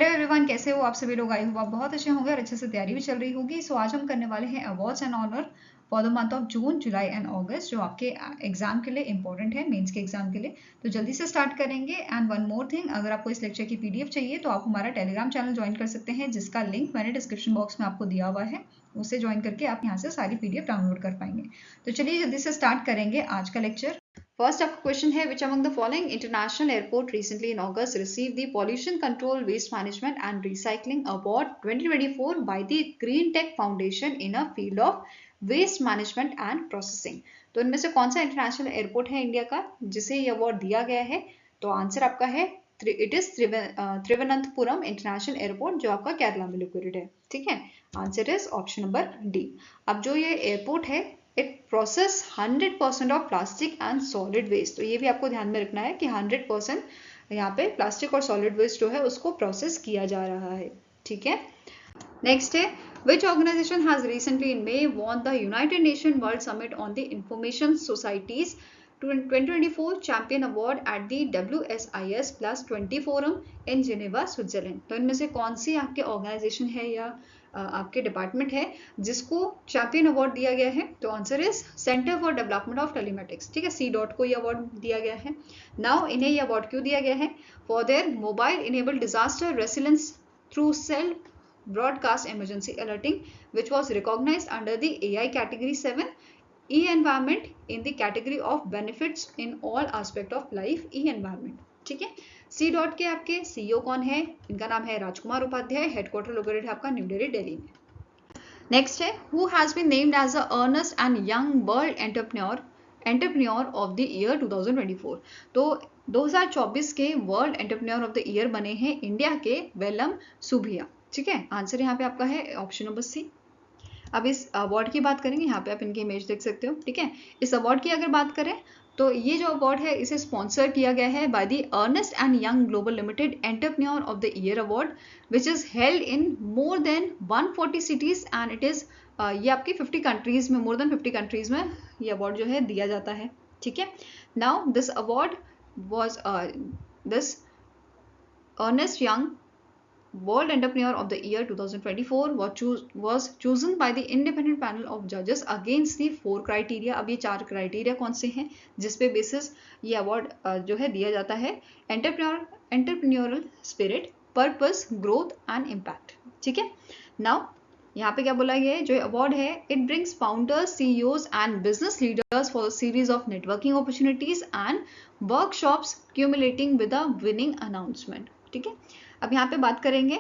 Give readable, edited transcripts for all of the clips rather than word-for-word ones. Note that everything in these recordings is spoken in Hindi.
हेलो एवरीवन, कैसे हो आप सभी लोग। आई होप आप बहुत अच्छे होंगे और अच्छे से तैयारी भी चल रही होगी। सो आज हम करने वाले हैं awards and honour for the month of June, July and August, जो आपके एग्जाम के लिए इंपॉर्टेंट है, मेंस के एग्जाम के लिए। तो जल्दी से स्टार्ट करेंगे। एंड वन मोर थिंग, अगर आपको इस लेक्चर की पीडीएफ चाहिए तो आप हमारा टेलीग्राम चैनल ज्वाइन कर सकते हैं, जिसका लिंक मैंने डिस्क्रिप्शन बॉक्स में आपको दिया हुआ है। उसे ज्वाइन करके आप यहाँ से सारी पीडीएफ डाउनलोड कर पाएंगे। तो चलिए जल्दी से स्टार्ट करेंगे आज का लेक्चर। First up question है, which among the following international airport recently in August received the Pollution Control Waste Management and Recycling Award 2024 by the Green Tech Foundation in a field of waste management and processing? तो इनमें से कौन सा इंटरनेशनल एयरपोर्ट है इंडिया का जिसे ये अवार्ड दिया गया है? तो आंसर आपका है it is Thiruvananthapuram international airport, जो आपका केरला में लोकेटेड है। ठीक है, answer is option number D. अब जो ये एयरपोर्ट है, it process 100% of plastic and solid waste. तो ये भी आपको ध्यान में रखना है कि 100% यहाँ पे प्लास्टिक और सॉलिड वेस्ट जो है उसको प्रोसेस किया जा रहा है। ठीक है, नेक्स्ट है, which organization has recently in May won the United Nations World Summit on the Information Society's 2024 Champion Award at the WSIS Plus 20 Forum in Geneva, Switzerland? तो इनमें से कौन सी आपके ऑर्गेनाइजेशन है या आपके डिपार्टमेंट है जिसको चैंपियन अवार्ड दिया गया है? तो answer is centre for development of telematics. ठीक है, C.DOT को ये अवार्ड दिया गया है। नाउ इन्हें ये अवार्ड क्यों दिया गया है? For their mobile enabled disaster resilience through self broadcast emergency alerting, which was recognized under the AI category 7, e-environment in the category of benefits in all aspect of life, e-environment। ठीक है, C.DOT के आपके CEO कौन है? इनका नाम है राजकुमार उपाध्याय, हेडक्वार्टर लोकेटेड है आपका न्यू दिल्ली, दिल्ली में। नेक्स्ट है, who has been named as a Ernst and Young world entrepreneur of the year 2024। तो 2024 के world entrepreneur of the year बने हैं इंडिया के वेलम सुभिया। ठीक है, आंसर यहाँ पे आपका है ऑप्शन नंबर सी। अब इस अवार्ड की बात करेंगे, यहाँ पे आप इनकी इमेज देख सकते हो। ठीक है, इस अवार्ड की अगर बात करें तो ये जो अवार्ड है इसे स्पॉन्सर किया गया है by the Ernst and Young global limited entrepreneur of the year award, which is held in more than 140 cities and it is ये आपकी 50 कंट्रीज में, मोर देन 50 कंट्रीज में ये अवार्ड जो है दिया जाता है। ठीक है, now this award was this Ernst Young World Entrepreneur of the Year 2024 was chosen by the independent panel of judges against the 4 criteria। अब ये 4 क्राइटेरिया कौन से हैं जिसपे बेसिस ये अवार्ड जो है दिया जाता है? Entrepreneurial spirit, purpose, growth and impact. ठीक है, नाउ यहाँ पे क्या बोला गया है? जो अवार्ड है, it brings founders, CEOs and business leaders for series of networking opportunities and workshops cumulating with a winning announcement. ठीक है, अब यहाँ पे बात करेंगे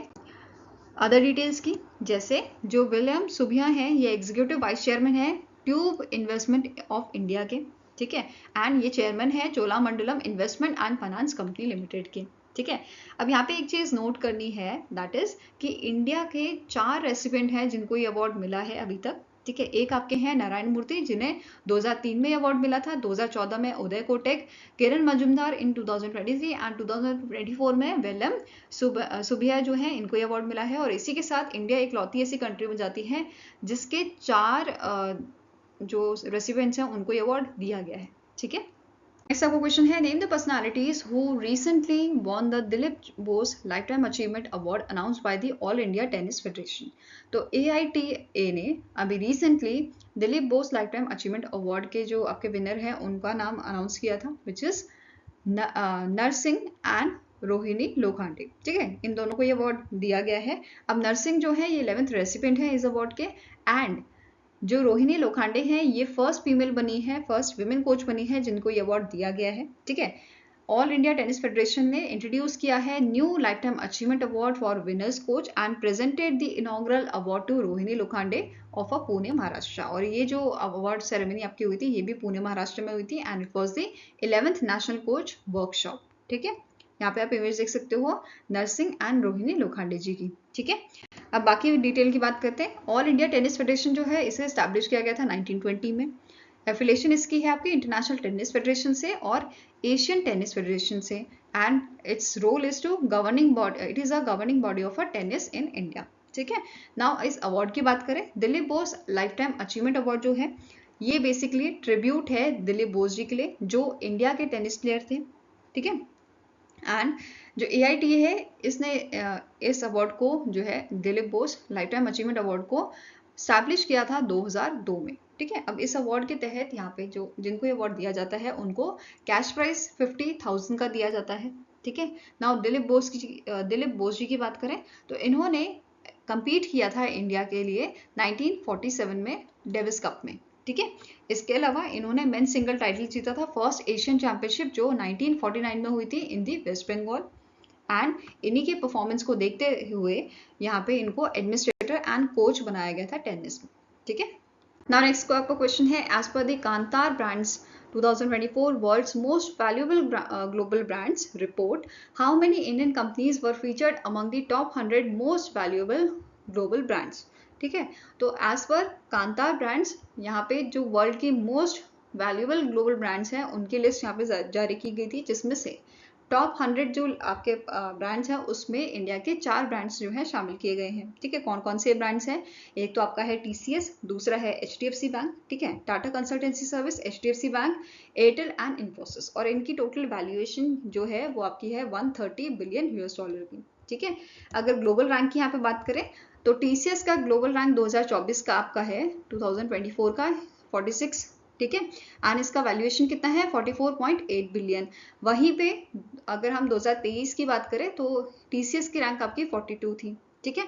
अदर डिटेल्स की, जैसे जो विलियम सुभिया हैं ये एग्जीक्यूटिव वाइस चेयरमैन है ट्यूब इन्वेस्टमेंट ऑफ इंडिया के। ठीक है, एंड ये चेयरमैन है Cholamandalam investment and finance company limited के। ठीक है, अब यहाँ पे एक चीज नोट करनी है, दैट इज कि इंडिया के 4 रेसिपिएंट हैं जिनको ये अवार्ड मिला है अभी तक। ठीक है, एक आपके हैं नारायण मूर्ति, जिन्हें 2003 में अवार्ड मिला था, 2014 में उदय कोटक, किरण मजुमदार इन 2023 एंड 2024 में वेलम सुभिया जो है इनको ये अवार्ड मिला है। और इसी के साथ इंडिया एक लौती ऐसी कंट्री बन जाती है जिसके 4 जो रेसिपिएंट्स हैं उनको ये अवार्ड दिया गया है। ठीक है, नेक्स्ट आपको क्वेश्चन है, name the personalities who recently won the Dilip Bose life time achievement award announced by the all India tennis federation. तो AITA ने अभी recently Dilip Bose life time achievement award के जो आपके विनर हैं उनका नाम अनाउंस किया था, which is Narsingh and Rohini Lokhande. ठीक है, इन दोनों को ये अवार्ड दिया गया है। अब नरसिंह जो है ये 11th रेसिपिएंट है इस अवार्ड के, एंड जो रोहिणी लोखंडे हैं ये फर्स्ट फीमेल बनी है, फर्स्ट विमेन कोच बनी है जिनको ये अवार्ड दिया गया है। ठीक है, ऑल इंडिया टेनिस फेडरेशन ने इंट्रोड्यूस किया है new life time achievement award for winners coach and presented the inaugural award to Rohini Lokhande of Pune Maharashtra. और ये जो अवार्ड सेरेमनी आपकी हुई थी ये भी पुणे महाराष्ट्र में हुई थी, and it was the 11th national coach workshop. ठीक है, यहाँ पे आप इमेज देख सकते हो नरसिंह एंड रोहिणी लोखंडे जी की। ठीक है, अब बाकी डिटेल की बात करते हैं। ऑल इंडिया टेनिस फेडरेशन जो है इसे स्टैब्लिश किया गया था 1920 में। एफिलिएशन इसकी है आपकी इंटरनेशनल टेनिस फेडरेशन से और एशियन टेनिस फेडरेशन से, and its role is to governing body, it is a governing body of a tennis in India. ठीक है, नाउ इस अवार्ड की बात करें, Dilip Bose life time achievement award जो है ये बेसिकली ट्रिब्यूट है दिलीप बोस जी के लिए जो इंडिया के टेनिस प्लेयर थे। ठीक है, एंड जो AITA है इसने इस अवार्ड को जो है Dilip Bose life time achievement award को स्टैब्लिश किया था 2002 में। ठीक है, अब इस अवार्ड के तहत यहाँ पे जो जिनको अवार्ड दिया जाता है उनको कैश प्राइज 50,000 का दिया जाता है। ठीक है, नाउ दिलीप बोस जी की बात करें तो इन्होंने compete किया था इंडिया के लिए 1947 में डेविस कप में। ठीक है, इसके अलावा इन्होंने मेन सिंगल टाइटल जीता था फर्स्ट एशियन चैंपियनशिप जो 1949 में हुई थी इन दी वेस्ट बंगाल। एंड इन्हीं के परफॉर्मेंस को देखते हुए यहाँ पे इनको एडमिनिस्ट्रेटर एंड कोच बनाया गया था टेनिस में। ठीक है, नाउ नेक्स्ट को आपका क्वेश्चन है एज पर द कांतार brands 2024 world's most valuable global brands report, how many Indian companies were featured among the top 100 most valuable global brands? ठीक है, तो एज पर कांतार ब्रांड्स यहाँ पे जो वर्ल्ड की मोस्ट वैल्यूएबल ग्लोबल ब्रांड्स हैं उनकी लिस्ट यहाँ पे जारी की गई थी, जिसमें से टॉप 100 जो आपके ब्रांड्स हैं उसमें इंडिया के 4 ब्रांड्स जो हैं शामिल किए गए हैं। ठीक है, कौन कौन से ब्रांड्स हैं? एक तो आपका है TCS, दूसरा है HDFC बैंक, ठीक है, Tata consultancy service, HDFC bank, Airtel and Infosys, और इनकी टोटल वैल्यूएशन जो है वो आपकी है 130 बिलियन US डॉलर की। ठीक है, अगर ग्लोबल रैंक की यहाँ पे बात करें तो TCS का ग्लोबल रैंक 2024 का आपका है 2024 का 46। ठीक है, एंड इसका वैल्यूएशन कितना है 44.8 बिलियन। वहीं पे अगर हम 2023 की बात करें तो TCS की रैंक आपकी 42 थी। ठीक है,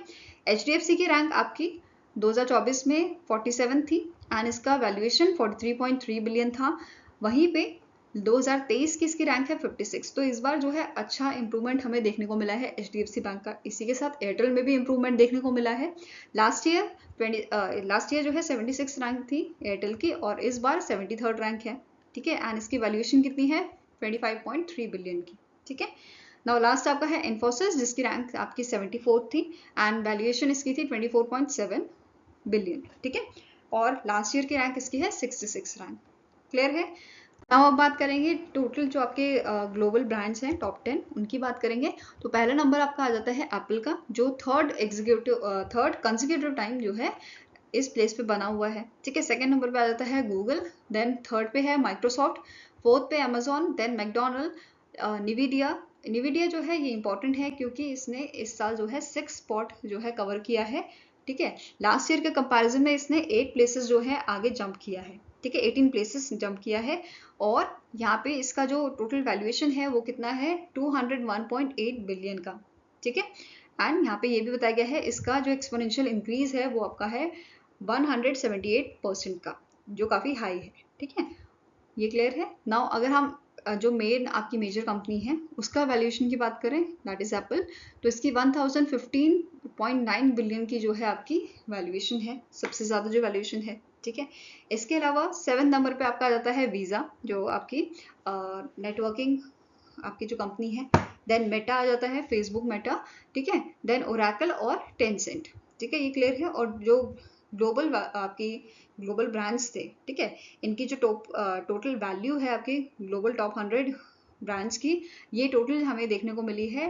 HDFC की रैंक आपकी 2024 में 47 थी एंड इसका वैल्यूएशन 43.3 बिलियन था। वहीं पे 2023 की इसकी रैंक है 56। तो इस बार जो है अच्छा इंप्रूवमेंट हमें देखने को मिला है HDFC बैंक का। इसी के साथ एयरटेल में भी इंप्रूवमेंट देखने को मिला है। लास्ट ईयर जो है 76 रैंक थी एयरटेल की और इस बार 73rd रैंक है। ठीक है, एंड इसकी वैल्यूएशन कितनी है 25.3 बिलियन की। ठीक है, नाउ लास्ट आपका है इन्फोसिस जिसकी रैंक आपकी 74 थी एंड वैल्यूएशन इसकी थी 24.7 बिलियन। ठीक है, और लास्ट ईयर की रैंक इसकी है 66 रैंक। क्लियर है? नाउ अब बात करेंगे टोटल जो आपके ग्लोबल ब्रांड्स हैं टॉप 10 उनकी बात करेंगे। तो पहला नंबर आपका आ जाता है एप्पल का जो थर्ड कंसेक्यूटिव टाइम जो है इस प्लेस पे बना हुआ है। ठीक है, सेकंड नंबर पे आ जाता है गूगल, देन थर्ड पे है माइक्रोसॉफ्ट, फोर्थ पे अमेजोन, देन मैकडोनल्ड, निविडिया जो है ये इंपॉर्टेंट है क्योंकि इसने इस साल जो है 6 स्पॉट जो है कवर किया है। ठीक है, लास्ट ईयर के कंपैरिजन में इसने 8 प्लेसेस जो है आगे जंप किया है। ठीक है, 18 प्लेसेस जंप किया है और यहाँ पे इसका जो टोटल वैल्यूएशन है वो कितना है 201.8 बिलियन का। ठीक है, एंड यहाँ पे ये भी बताया गया है इसका जो एक्सपोनेंशियल इंक्रीज है वो आपका है 178% का, जो काफी हाई है। ठीक है, ये क्लियर है? नाउ अगर हम जो मेन आपकी मेजर कंपनी है उसका वैल्यूएशन की बात करें दैट इज एप्पल, तो इसकी 1015.9 बिलियन की जो है आपकी वैल्यूएशन है, सबसे ज्यादा जो वैल्यूएशन है। ठीक है, इसके अलावा 7 नंबर पे आपका आ जाता है वीजा जो आपकी नेटवर्किंग आपकी जो कंपनी है, देन मेटा आ जाता है फेसबुक मेटा। ठीक है, देन ओरेकल और टेंसेंट। ठीक है, ये क्लियर है? और जो ग्लोबल आपकी ग्लोबल ब्रांड्स थे, ठीक है, इनकी जो टोटल वैल्यू है आपकी ग्लोबल टॉप 100 ब्रांड्स की, ये टोटल हमें देखने को मिली है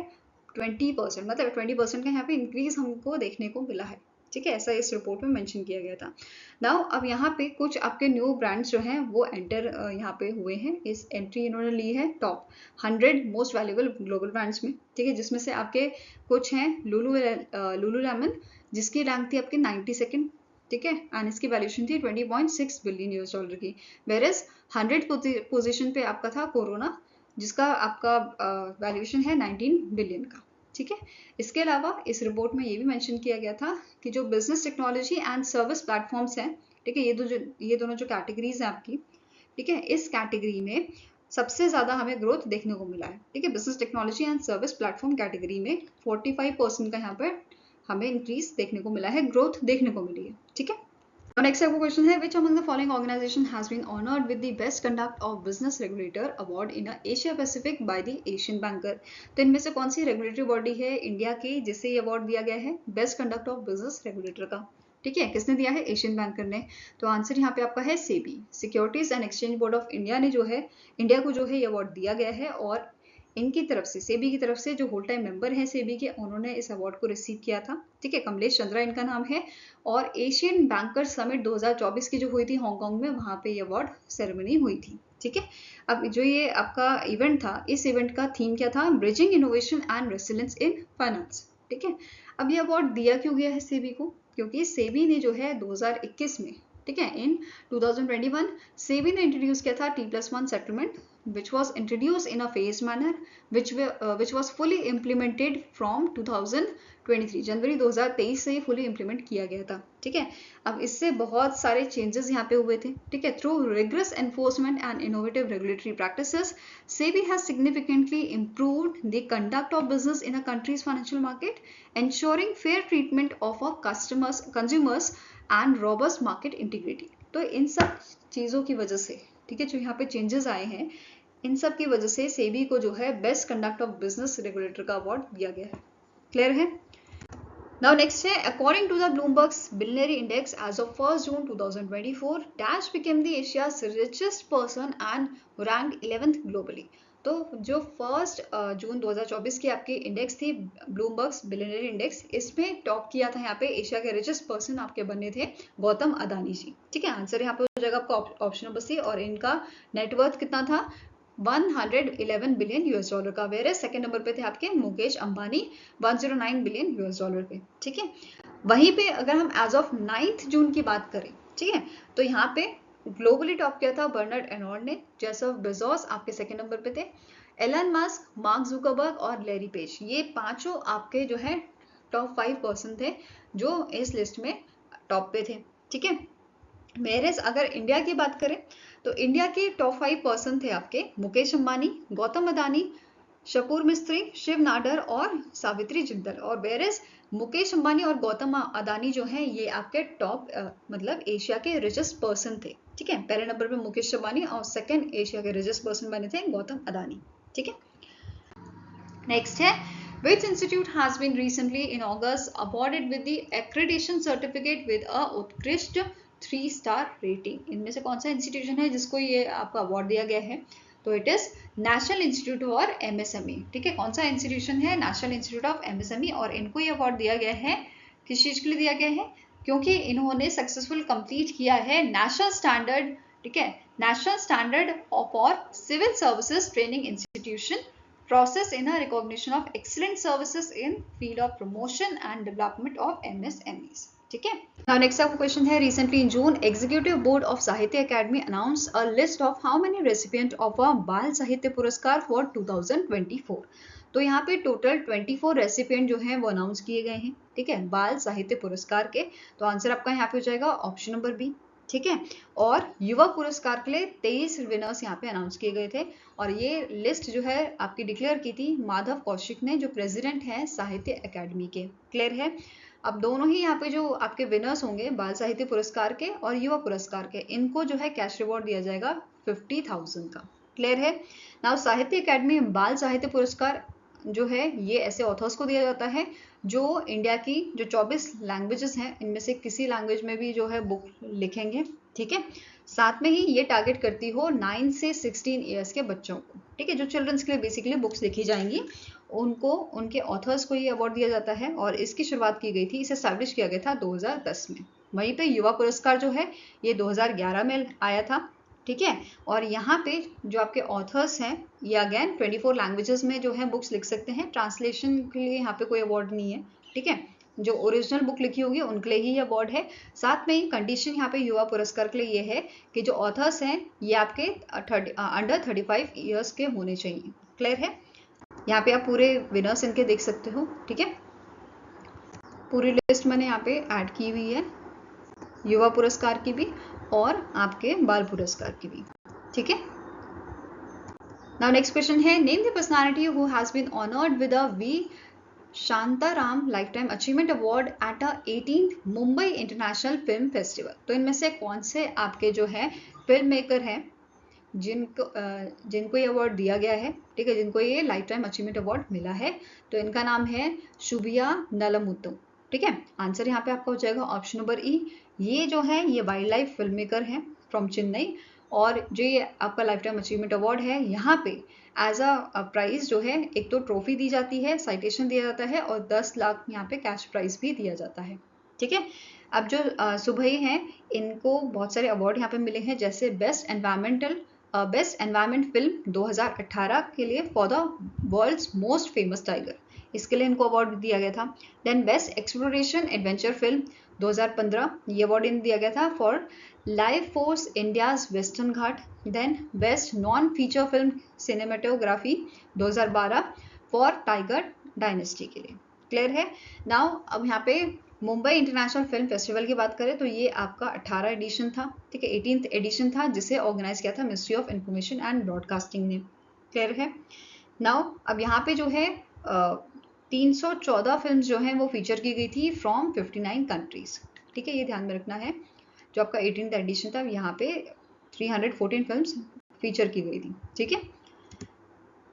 20%, मतलब 20% का यहाँ पे इंक्रीज हमको देखने को मिला है। ठीक है, ऐसा इस रिपोर्ट में मेंशन किया गया था। नाउ अब यहाँ पे कुछ आपके न्यू ब्रांड्स जो हैं वो एंटर यहाँ पे हुए हैं, इस एंट्री इन्होंने ली है top 100 most valuable global brands में। ठीक है, जिसमें से आपके कुछ हैं लुलुलेमन जिसकी रैंक थी आपकी 92nd। ठीक है, एंड इसकी वैल्यूएशन थी 20.6 बिलियन US डॉलर की। वेरएज 100 पोजीशन पे आपका था कोरोना जिसका आपका वैल्यूएशन है 19 बिलियन का। ठीक है, इसके अलावा इस रिपोर्ट में ये भी मेंशन किया गया था कि जो business technology and service platforms हैं, ठीक है, ये दोनों जो कैटेगरीज हैं आपकी, ठीक है, इस कैटेगरी में सबसे ज्यादा हमें ग्रोथ देखने को मिला है। ठीक है, business technology and service platform category में 45% का यहाँ पर हमें इंक्रीज देखने को मिला है, ग्रोथ देखने को मिली है। ठीक है, नेक्स्ट आपका क्वेश्चन है which among the following organization has been honored with the best conduct of business regulator award in Asia Pacific by the Asian Banker? तो इनमें से कौन सी रेगुलेटरी बॉडी है इंडिया की जिसे ये अवार्ड दिया गया है best conduct of business regulator का? ठीक है, किसने दिया है? एशियन बैंकर ने। तो आंसर यहाँ पे आपका है SEBI, securities and exchange board of India ने जो है इंडिया को जो है ये अवार्ड दिया गया है और इनकी तरफ से सेबी की तरफ से जो होल टाइम मेंबर हैं सेबी के उन्होंने इस अवार्ड को रिसीव किया था। ठीक है, कमलेश चंद्रा इनका नाम है और एशियन बैंकर समिट 2024 की जो हुई थी हांगकांग में वहां पे ये अवार्ड सेरेमनी हुई थी। ठीक है। अब जो ये आपका इवेंट था, इस इवेंट का थीम क्या था? Bridging innovation and resilience in finance. ठीक है। अब ये अवार्ड दिया क्यों गया है सेबी को? क्योंकि सेबी ने जो है 2021 में, ठीक है, इन 2021 सेबी ने इंट्रोड्यूस किया था T+1 settlement, which was introduced in a phased manner, which was fully implemented from 2023, जनवरी 2023 से फुली इम्प्लीमेंट किया गया था। ठीक है। अब इससे बहुत सारे चेंजेस यहाँ पे हुए थे। ठीक है। Through rigorous enforcement and innovative regulatory practices, SEBI has significantly improved the conduct of business in a country's financial market, ensuring fair treatment of our consumers and robust market integrity। तो इन सब चीजों की वजह से, ठीक है, जो यहाँ पे चेंजेस आए हैं, इन सब की वजह से सेबी को जो है best conduct of business regulator का अवार्ड दिया गया है। क्लियर है? Now next है, according to the Bloomberg's Billionaire Index as of 1st June 2024, Dash became the Asia's richest person and ranked 11th globally। तो जो 1 जून 2024 की आपकी इंडेक्स थी, ब्लूमबर्ग्स बिलियनियर इंडेक्स, इसमें टॉप किया था यहाँ पे एशिया के रिचेस्ट पर्सन आपके बने थे गौतम अदानी जी। ठीक है। आंसर यहाँ पे हो जाएगा आपका ऑप्शन नंबर सी, और इनका नेटवर्थ कितना था? 111 बिलियन यूएस डॉलर का। वेयर सेकंड नंबर पे थे आपके Mukesh Ambani 109 billion US dollar पे। ठीक है। वहीं पे अगर हम एज ऑफ 9 जून की बात करें, ठीक है, तो यहाँ पे ग्लोबली टॉप किया था बर्नार्ड अर्नोल्ड ने, जेफ बेजोस आपके सेकंड नंबर पे थे, एलन मस्क, मार्क जुकरबर्ग और लैरी पेज, ये पांचों आपके जो है टॉप 5 पर्सन थे जो इस लिस्ट में टॉप पे थे। ठीक है। मेरेज अगर इंडिया की बात करें तो इंडिया के टॉप 5 पर्सन थे आपके मुकेश अंबानी, गौतम अदानी, शकूर मिस्त्री, शिव नाडर और सावित्री जिंदल। और वेरेज मुकेश अंबानी और गौतम अदानी जो हैं ये आपके टॉप मतलब एशिया के रिचेस्ट पर्सन थे। ठीक है। पहले नंबर पे मुकेश अंबानी और सेकंड एशिया के रिचेस्ट पर्सन बने थे गौतम अदानी। ठीक है। नेक्स्ट है, which institute has been recently in August awarded with the accreditation certificate with a उत्कृष्ट 3-star rating। इनमें से कौन सा इंस्टीट्यूशन है जिसको ये आपका अवार्ड दिया गया है? तो it is national institute for MSME. ठीक है। कौन सा इंस्टीट्यूशन है? National institute of MSME. और इनको ये अवार्ड दिया गया है, किस चीज के लिए दिया गया है? क्योंकि इन्होंने सक्सेसफुल कंप्लीट किया है नेशनल स्टैंडर्ड, ठीक है, national standard for civil services training institution process in a recognition of excellent services in field of promotion and development of MSMEs। ठीक है। Now next आपका क्वेश्चन है, recently in June executive board of साहित्य academy announced a list of how many recipient of a बाल साहित्य पुरस्कार for 2024। तो यहाँ पे टोटल 24 रेसिपिएंट जो हैं वो अनाउंस किए गए हैं। ठीक है, बाल साहित्य पुरस्कार के। तो आंसर आपका यहाँ पे हो जाएगा ऑप्शन नंबर बी। ठीक है। और युवा पुरस्कार के लिए 23 विनर्स यहाँ पे अनाउंस किए गए थे, और ये लिस्ट जो है आपकी डिक्लेयर की थी माधव कौशिक ने, जो प्रेसिडेंट है साहित्य अकेडमी के। क्लियर है? अब दोनों ही यहाँ पे जो आपके विनर्स होंगे बाल साहित्य पुरस्कार के और युवा पुरस्कार के, इनको जो है कैश रिवॉर्ड दिया जाएगा 50,000 का। क्लियर है? नाउ साहित्य अकेडमी बाल साहित्य पुरस्कार जो है ये ऐसे ऑथर्स को दिया जाता है जो इंडिया की जो 24 लैंग्वेजेस हैं इनमें से किसी लैंग्वेज में भी जो है बुक लिखेंगे। ठीक है। साथ में ही ये टारगेट करती हो 9 से 16 ईयर्स के बच्चों को। ठीक है। जो चिल्ड्रंस के लिए बेसिकली बुक्स लिखी जाएंगी उनको, उनके ऑथर्स को ये अवार्ड दिया जाता है, और इसकी शुरुआत की गई थी, इसे एस्टैब्लिश किया गया था 2010 में। वहीं पे युवा पुरस्कार जो है ये 2011 में आया था। ठीक है। और यहाँ पे जो आपके ऑथर्स हैं ये अगेन 24 लैंग्वेजेस में जो है बुक्स लिख सकते हैं। ट्रांसलेशन के लिए यहाँ पे कोई अवार्ड नहीं है। ठीक है। जो ओरिजिनल बुक लिखी होगी उनके लिए ही अवार्ड है। साथ में ही कंडीशन यहाँ पे युवा पुरस्कार के लिए ये है कि जो ऑथर्स हैं ये आपके अंडर 35 ईयर्स के होने चाहिए। क्लियर है? यहाँ पे आप पूरे विनर्स इनके देख सकते हो। ठीक है। पूरी लिस्ट मैंने यहाँ पे ऐड की हुई है, युवा पुरस्कार की भी और आपके बाल पुरस्कार की भी। ठीक है। नाउ नेक्स्ट क्वेश्चन है, name the personality who has been honoured with a V Shantaram lifetime achievement award at a 18th Mumbai international film festival. तो इनमें से कौन से आपके जो है फिल्म मेकर हैं जिनको ये अवार्ड दिया गया है? ठीक है, जिनको ये लाइफ टाइम अचीवमेंट अवार्ड मिला है। तो इनका नाम है शुभिया नलमुत्तु। ठीक है। आंसर यहाँ पे आपका हो जाएगा ऑप्शन नंबर ई। ये जो है ये वाइल्ड लाइफ फिल्म मेकर हैं फ्रॉम चेन्नई, और जो ये आपका लाइफ टाइम अचीवमेंट अवार्ड है यहाँ पे एज अ प्राइज जो है एक तो ट्रॉफी दी जाती है, साइटेशन दिया जाता है, और 10 लाख यहाँ पे कैश प्राइज भी दिया जाता है। ठीक है। अब जो सुबह हैं इनको बहुत सारे अवार्ड यहाँ पे मिले हैं, जैसे best environmental best environment film 2018 के लिए for the world's most famous tiger, इसके लिए इनको अवार्ड दिया गया था। Then best exploration adventure film 2015, ये अवार्ड इन्हें दिया गया था for life force India's western Ghat. Then best non feature film cinematography 2012 for tiger dynasty के लिए। क्लियर है? नाउ अब यहाँ पे मुंबई इंटरनेशनल फिल्म फेस्टिवल की बात करें तो ये आपका 18 एडिशन था, ठीक है, 18th एडिशन था, जिसे ऑर्गेनाइज किया था ministry of information and broadcasting ने। क्लियर है? नाउ अब यहाँ पे जो है 314 फिल्म जो हैं वो फीचर की गई थी फ्रॉम 59 कंट्रीज, ठीक है, ये ध्यान में रखना है। जो आपका 18th एडिशन था यहाँ पे 314 फिल्म्स फीचर की गई थी, ठीक है।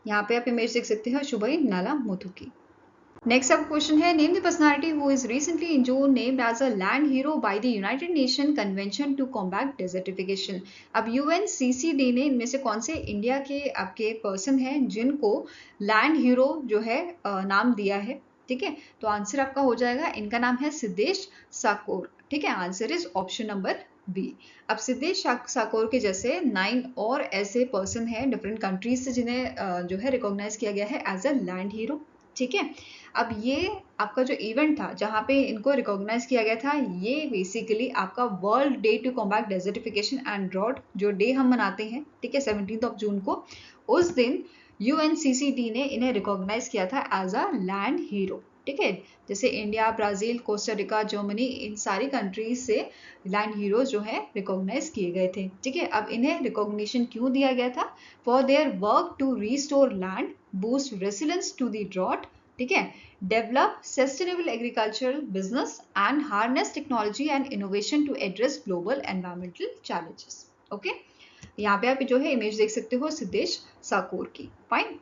यहाँ पे आप इमेज देख सकते हो शुभई नाला मुथु की। नेक्स्ट अब क्वेश्चन है, name the personality who is recently in June named as a land hero by the United Nation convention to combat desertification. अब यूएनसीसीडी ने इनमें से कौन से इंडिया के आपके पर्सन हैं जिनको लैंड हीरो जो है नाम दिया है, ठीक है। तो आंसर आपका हो जाएगा, इनका नाम है सिद्धेश साकोर, ठीक है। Answer is option number B. अब सिद्धेश साकोर के जैसे 9 और ऐसे पर्सन हैं डिफरेंट कंट्रीज से जिन्हें जो है रिकॉग्नाइज किया गया है एज अ लैंड हीरो, ठीक है। अब ये आपका जो इवेंट था जहाँ पे इनको रिकॉग्नाइज किया गया था, ये बेसिकली आपका world day to combat desertification and drought जो डे हम मनाते हैं, ठीक है, 17 जून को, उस दिन यूएनसीसीडी ने इन्हें रिकॉग्नाइज किया था एज अ लैंड हीरो, ठीक है। जैसे इंडिया, ब्राजील, कोस्टारिका, जर्मनी, इन सारी कंट्रीज से लैंड हीरोज जो है रिकॉग्नाइज किए गए थे, ठीक है। अब इन्हें रिकॉग्निशन क्यों दिया गया था? For their work to restore land, boost resilience to the drought, ठीक है, develop sustainable agricultural business and harness technology and innovation to address global environmental challenges. Okay, यहाँ पे आप जो है इमेज देख सकते हो सिद्धेश साकोर की। फाइन।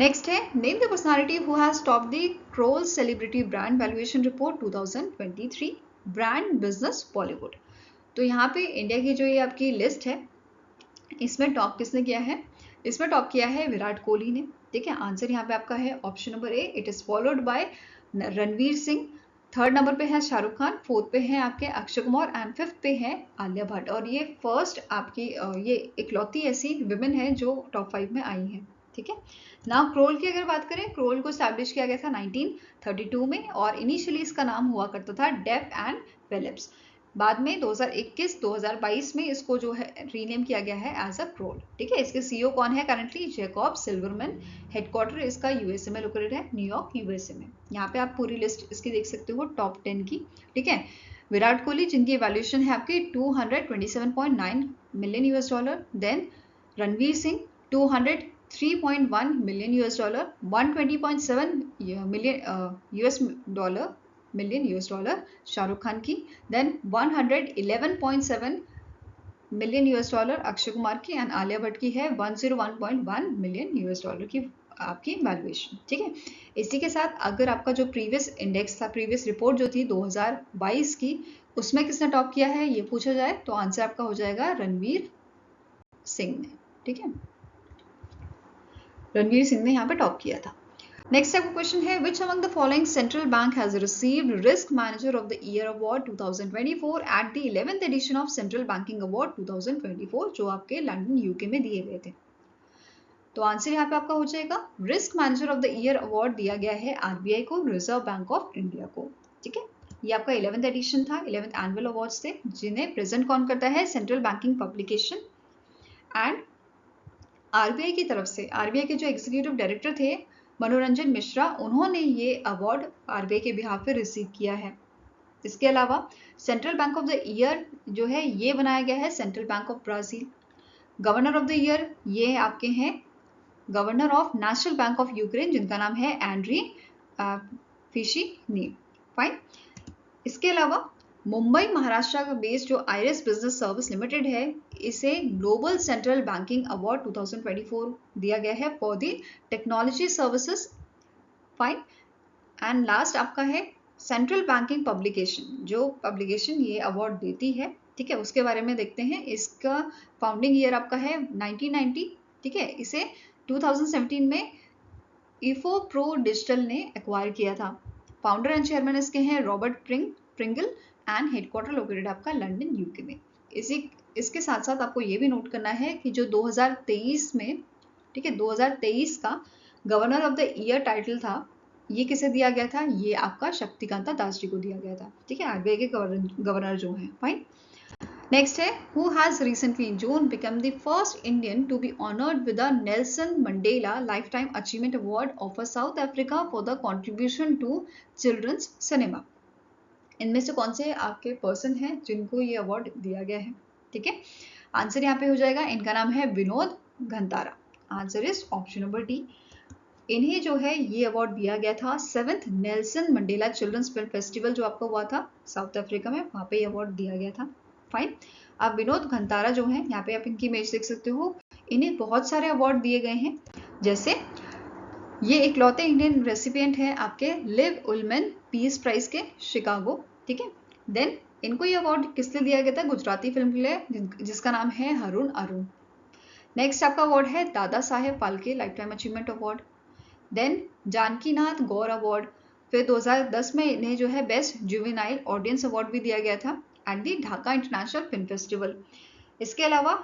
नेक्स्ट है, name the personality who has top the crawl celebrity brand valuation report 2023 brand business Bollywood. तो यहाँ पे इंडिया की जो ये आपकी लिस्ट है, इसमें टॉप किसने किया है? इसमें टॉप किया है विराट कोहली ने, ठीक है। आंसर यहाँ पे आपका है option number A, it is followed by Ranveer Singh. Third number पे है शाहरुख खान, फोर्थ पे है आपके अक्षय कुमार एंड फिफ्थ पे है आलिया भट्ट। और ये फर्स्ट आपकी ये इकलौती ऐसी विमेन है जो टॉप 5 में आई है, ठीक है ना। क्रोल की अगर बात करें, क्रोल को स्टैब्लिश किया गया था 1932 में और इनिशियली इसका नाम हुआ करता था डेफ एंड फिलिप्स। बाद में 2021-2022 में इसको जो है रीनेम किया गया है एज अ क्रोल, ठीक है। इसके सीईओ कौन है करंटली? Jacob Silverman. हेडक्वार्टर इसका यूएसए में लोकेटेड है, न्यूयॉर्क यूएसए में। यहाँ पे आप पूरी लिस्ट इसकी देख सकते हो टॉप 10 की, ठीक है। विराट कोहली जिनकी वैल्यूएशन है आपकी 227.9 million US dollar. Then Ranveer Singh 203.1 million US dollar, 120.7 million US dollar Shahrukh Khan की। Then 111.7 million US dollar Akshay Kumar की एंड आलिया भट्ट की है 101.1 मिलियन यूएस डॉलर की आपकी वैल्यूएशन, ठीक है। इसी के साथ अगर आपका जो प्रीवियस इंडेक्स था, प्रीवियस रिपोर्ट जो थी 2022 की, उसमें किसने टॉप किया है ये पूछा जाए तो आंसर आपका हो जाएगा रणवीर सिंह ने, ठीक है। रणवीर सिंह ने यहाँ पे टॉप किया था। नेक्स्ट आपका क्वेश्चन है, which among the following central bank has received Risk Manager of the Year Award 2024 at the 11th edition of Central Banking Award 2024 जो आपके लंदन यूके में दिए गए थे। तो आंसर यहाँ पे आपका हो जाएगा, risk manager of the year award दिया गया है आरबीआई को, रिजर्व बैंक ऑफ इंडिया को, ठीक है। ये आपका 11th एडिशन था, 11th एनुअल अवार्ड्स थे जिन्हें प्रेजेंट कौन करता है? Central banking publication and RBI की तरफ से आरबीआई के जो एग्जीक्यूटिव डायरेक्टर थे मनोरंजन मिश्रा, उन्होंने ये अवार्ड आरबीआई के बिहाफ पे रिसीव किया है। इसके अलावा central bank of the year जो है ये बनाया गया है central bank of Brazil. Governor of the year ये आपके हैं governor of national bank of Ukraine जिनका नाम है एंड्री फिशिनी। फाइन। इसके अलावा मुंबई महाराष्ट्र का बेस्ड जो आइरिस बिजनेस सर्विस लिमिटेड है, इसे ग्लोबल सेंट्रल बैंकिंग अवार्ड 2024 दिया गया है for the technology services. Fine. And last आपका है सेंट्रल बैंकिंग पब्लिकेशन, जो पब्लिकेशन ये अवार्ड देती है, ठीक है, उसके बारे में देखते हैं। इसका फाउंडिंग ईयर आपका है 1990, ठीक है। इसे 2017 में इफो प्रो डिजिटल ने एक्वायर किया था। फाउंडर एंड चेयरमैन इसके हैं Robert Pringle and headquarter located आपका लंदन यूके में। इसी इसके साथ साथ आपको ये भी नोट करना है कि जो 2023 में, ठीक है, 2023 का governor of the year title था, ये किसे दिया गया था? ये आपका शक्तिकांता दास जी को दिया गया था, ठीक है, आरबीआई के गवर्नर जो हैं। फाइन। नेक्स्ट है, who has recently in June become the first Indian to be honoured with the Nelson Mandela life time achievement award of South Africa for the contribution to children's cinema. इनमें से कौन से आपके पर्सन हैं जिनको ये अवार्ड दिया गया है? ठीक है, आंसर यहाँ पे हो जाएगा, इनका नाम है Vinod Ghantara. Answer is option number D. इन्हें जो है ये अवार्ड दिया गया था 7th Nelson Mandela children's film festival जो आपका हुआ था साउथ अफ्रीका में, वहां पे ये अवार्ड दिया गया था। फाइन। अब विनोद घंटारा जो है, यहाँ पे आप इनकी इमेज देख सकते हो, इन्हें बहुत सारे अवार्ड दिए गए हैं, जैसे ये इकलौते इंडियन रेसिपिएंट है आपके लिव उलमैन पीस प्राइज के शिकागो, ठीक है। देन इनको ये अवार्ड किस लिए दिया गया था? गुजराती फिल्म के लिए, जिसका नाम है हरुण अरुण। नेक्स्ट आपका अवार्ड है Dada Saheb Phalke life time achievement award. Then Janakinath Gaur award. फिर 2010 में इन्हें जो है बेस्ट जुवेनाइल ऑडियंस अवार्ड भी दिया गया था at the Dhaka international film festival. इसके अलावा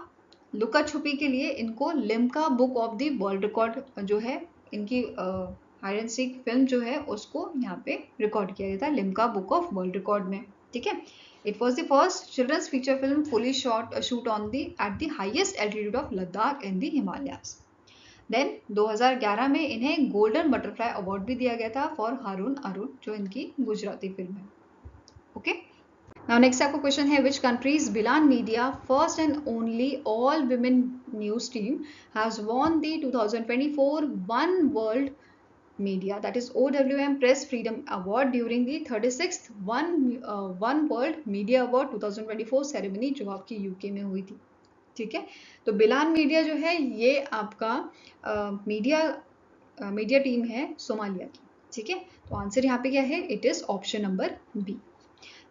लुका छुपी के लिए इनको Limca book of the world record जो है, इनकी हाइड एंड सीक फिल्म जो है उसको यहाँ पे रिकॉर्ड किया गया था Limca book of world record में, ठीक है। It was the first children's feature film fully shoot on the at the highest altitude of Ladakh in the Himalayas. Then 2011 में इन्हें गोल्डन बटरफ्लाई अवार्ड भी दिया गया था फॉर हारून अरुण, जो इनकी गुजराती फिल्म है। ओके, नाउ नेक्स्ट आपका क्वेश्चन है, which countries Bilan media first and only all women news team has won the 2024 one world media that is OWM press freedom award during the 36th one world media award 2024 ceremony जो आपकी यूके में हुई थी, ठीक है। तो बिलान मीडिया जो है ये आपका मीडिया टीम है सोमालिया की, ठीक है। तो आंसर यहाँ पे क्या है? It is option number B.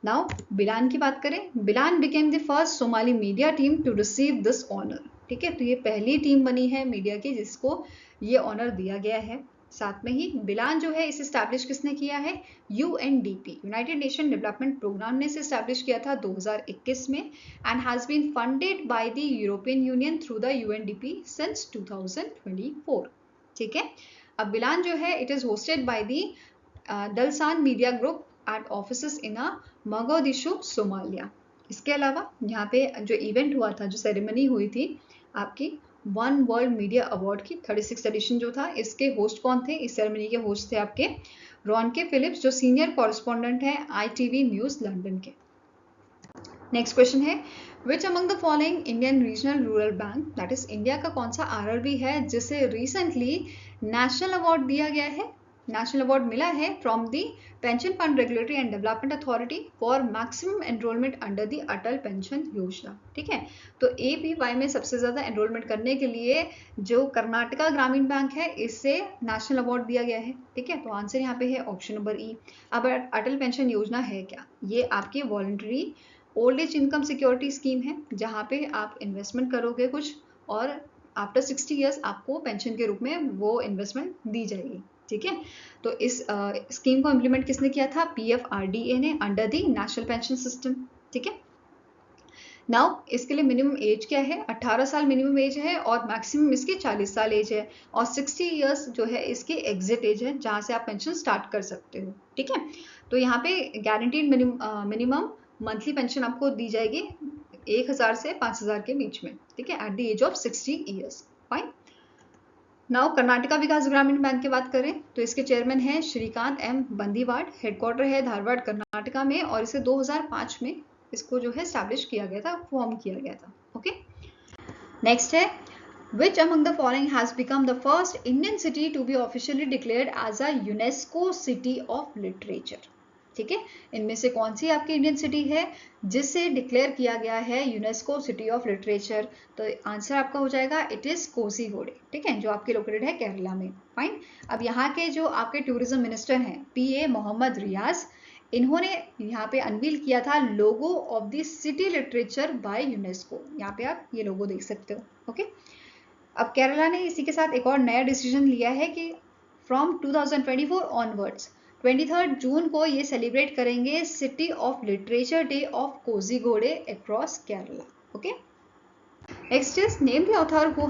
Now Bilan की बात करें, Bilan became the first Somali media team to receive this honour, ठीक है। तो ये पहली टीम बनी है मीडिया की जिसको ये ऑनर दिया गया है। साथ में ही बिलान जो है इसे स्टैब्लिश किसने किया है? UNDP United Nation Development Programme ने इसे स्टैब्लिश किया था 2021 में and has been funded by the European Union through the UNDP since 2024, ठीक है। अब बिलान जो है it is hosted by the Dalsan Media Group at offices in Mogadishu Somalia. इसके अलावा यहाँ पे जो इवेंट हुआ था, जो सेरेमनी हुई थी आपकी वन वर्ल्ड मीडिया अवार्ड की 36th एडिशन जो था, इसके होस्ट कौन थे? इस सेरेमनी के होस्ट थे आपके रॉनके फिलिप्स जो सीनियर कॉरेस्पॉन्डेंट है ITV न्यूज लंदन के। नेक्स्ट क्वेश्चन है, which among the following Indian regional rural bank, that is India का कौन सा RRB है जिसे रिसेंटली नेशनल अवार्ड दिया गया है? नेशनल अवार्ड मिला है from the pension fund regulatory and development authority for maximum enrolment under the Atal pension योजना, ठीक है। तो APY में सबसे ज्यादा एनरोलमेंट करने के लिए जो कर्नाटका ग्रामीण बैंक है इससे नेशनल अवार्ड दिया गया है, ठीक है। तो आंसर यहाँ पे है ऑप्शन नंबर ई। अब अटल पेंशन योजना है क्या? ये आपकी voluntary old age income security scheme है जहाँ पे आप इन्वेस्टमेंट करोगे कुछ और आफ्टर 60 ईयर्स आपको पेंशन के रूप में वो इन्वेस्टमेंट दी जाएगी, ठीक है। तो इस स्कीम को इम्प्लीमेंट किसने किया था? PFRDA ने under the national pension system, ठीक है। नाउ इसके लिए मिनिमम एज क्या है? 18 साल मिनिमम एज है और मैक्सिमम इसकी 40 साल एज है और 60 ईयर्स जो है इसकी एग्जिट एज है जहाँ से आप पेंशन स्टार्ट कर सकते हो, ठीक है। तो यहाँ पे गारंटीड मिनिमम मंथली पेंशन आपको दी जाएगी 1000 से 5000 के बीच में, ठीक है, at the age of 60 years. Fine. Now Karnataka Vikas Gramin bank की बात करें तो इसके चेयरमैन हैं श्रीकांत M बंदीवाड, हेडक्वार्टर है धारवाड़ कर्नाटका में और इसे 2005 में इसको जो है स्टैब्लिश किया गया था, फॉर्म किया गया था। ओके, नेक्स्ट है, which among the following has become the first Indian city to be officially declared as a UNESCO city of literature, ठीक है। इनमें से कौन सी आपकी इंडियन सिटी है जिसे डिक्लेयर किया गया है यूनेस्को सिटी ऑफ लिटरेचर? तो आंसर आपका हो जाएगा इट इज कोझीकोड, ठीक है, जो आपके लोकेटेड है केरला में। फाइन। अब यहाँ के जो आपके टूरिज्म मिनिस्टर हैं PA मोहम्मद रियाज, इन्होंने यहाँ पे अनवील किया था logo of the city literature by UNESCO. यहाँ पे आप ये लोगो देख सकते हो। ओके, अब केरला ने इसी के साथ एक और नया डिसीजन लिया है कि फ्रॉम 2024 ऑनवर्ड्स 23 जून को ये सेलिब्रेट करेंगे city of literature day of Kozhikode across Kerala. Okay. Next is name the author who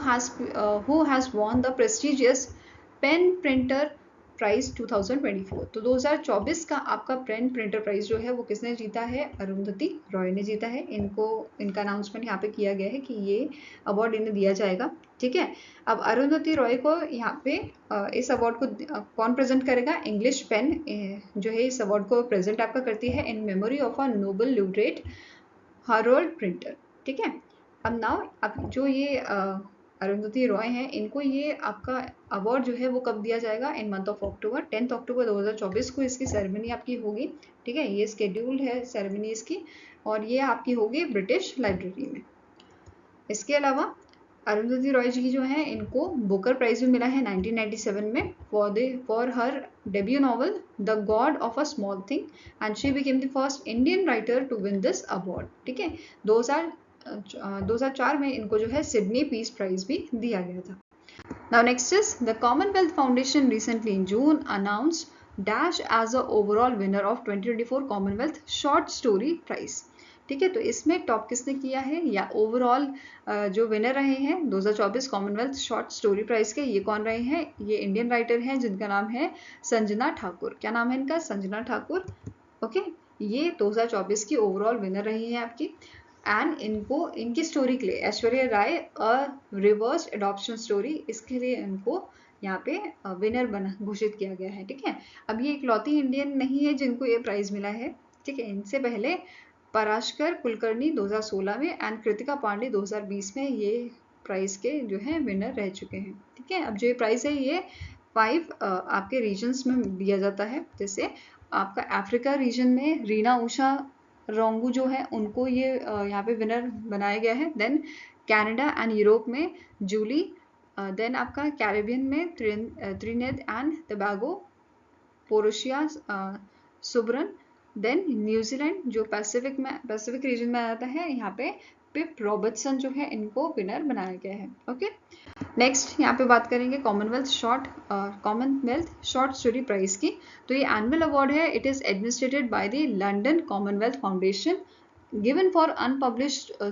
has won the prestigious Pen Printer Prize 2024. तो 2024 का आपका पेन प्रिंटर प्राइज जो है वो किसने जीता है? अरुंधति रॉय ने जीता है। इनका अनाउंसमेंट यहाँ पे किया गया है कि ये अवार्ड इन्हें दिया जाएगा। ठीक है, अब अरुंधति रॉय को यहाँ पे इस अवार्ड को कौन प्रेजेंट करेगा? इंग्लिश पेन जो है इस अवार्ड को प्रेजेंट आपका करती है in memory of a Nobel laureate Harold Pinter. ठीक है, अब जो ये अरुंधति रॉय हैं, इनको ये आपका अवार्ड जो है वो कब दिया जाएगा? इन मंथ ऑफ अक्टूबर, 10 अक्टूबर 2024 को इसकी सेरेमनी आपकी होगी। ठीक है, ये स्केड्यूल्ड है सेरेमनी इसकी, और ये आपकी होगी ब्रिटिश लाइब्रेरी में। इसके अलावा अरुंधति रॉय जी जो हैं, इनको बुकर प्राइज भी मिला है 1997 में for her debut novel the god of a small thing, and she became the first Indian writer to win this award. ठीक है, 2004 में इनको जो है सिडनी पीस प्राइज भी दिया गया था। Now next is the Commonwealth Foundation recently in June announced Dash as a overall winner of 2024 Commonwealth Short Story Prize. ठीक है, तो इसमें टॉप किसने किया है या ओवरऑल जो विनर रहे हैं 2024 कॉमनवेल्थ शॉर्ट स्टोरी प्राइज के, ये कौन रहे हैं? ये इंडियन राइटर हैं जिनका नाम है संजना ठाकुर। क्या नाम है इनका? संजना ठाकुर। ओके, ये 2024 की ओवरऑल विनर रही है आपकी। एंड इनकी स्टोरी के लिए Aishwarya Rai a reverse adoption story, इसके लिए इनको यहाँ पे विनर घोषित किया गया है। ठीक है, अब ये इकलौती इंडियन नहीं है जिनको ये प्राइज मिला है। ठीक है, इनसे पहले पराशकर कुलकर्णी 2016 में एंड कृतिका पांडे 2020 में ये प्राइज के जो है विनर रह चुके हैं। ठीक है, अब जो ये प्राइज है ये 5 आपके रीजन्स में दिया जाता है। जैसे आपका अफ्रीका रीजन में रीना उषा रोंगू जो है उनको ये यहाँ पे विनर बनाया गया है। देन कनाडा एंड यूरोप में जूली, देन आपका कैरेबियन में त्रिनेद एंड टोबैगो पोरोशिया सुब्रन, देन न्यूजीलैंड जो पैसिफिक रीजन में आता है, यहाँ पे पिप रॉबर्टसन जो है इनको विनर बनाया गया है। ओके, नेक्स्ट यहाँ पे बात करेंगे कॉमनवेल्थ शॉर्ट स्टोरी प्राइज की। तो ये एनुअल अवार्ड है, it is administered by the London Commonwealth foundation given for unpublished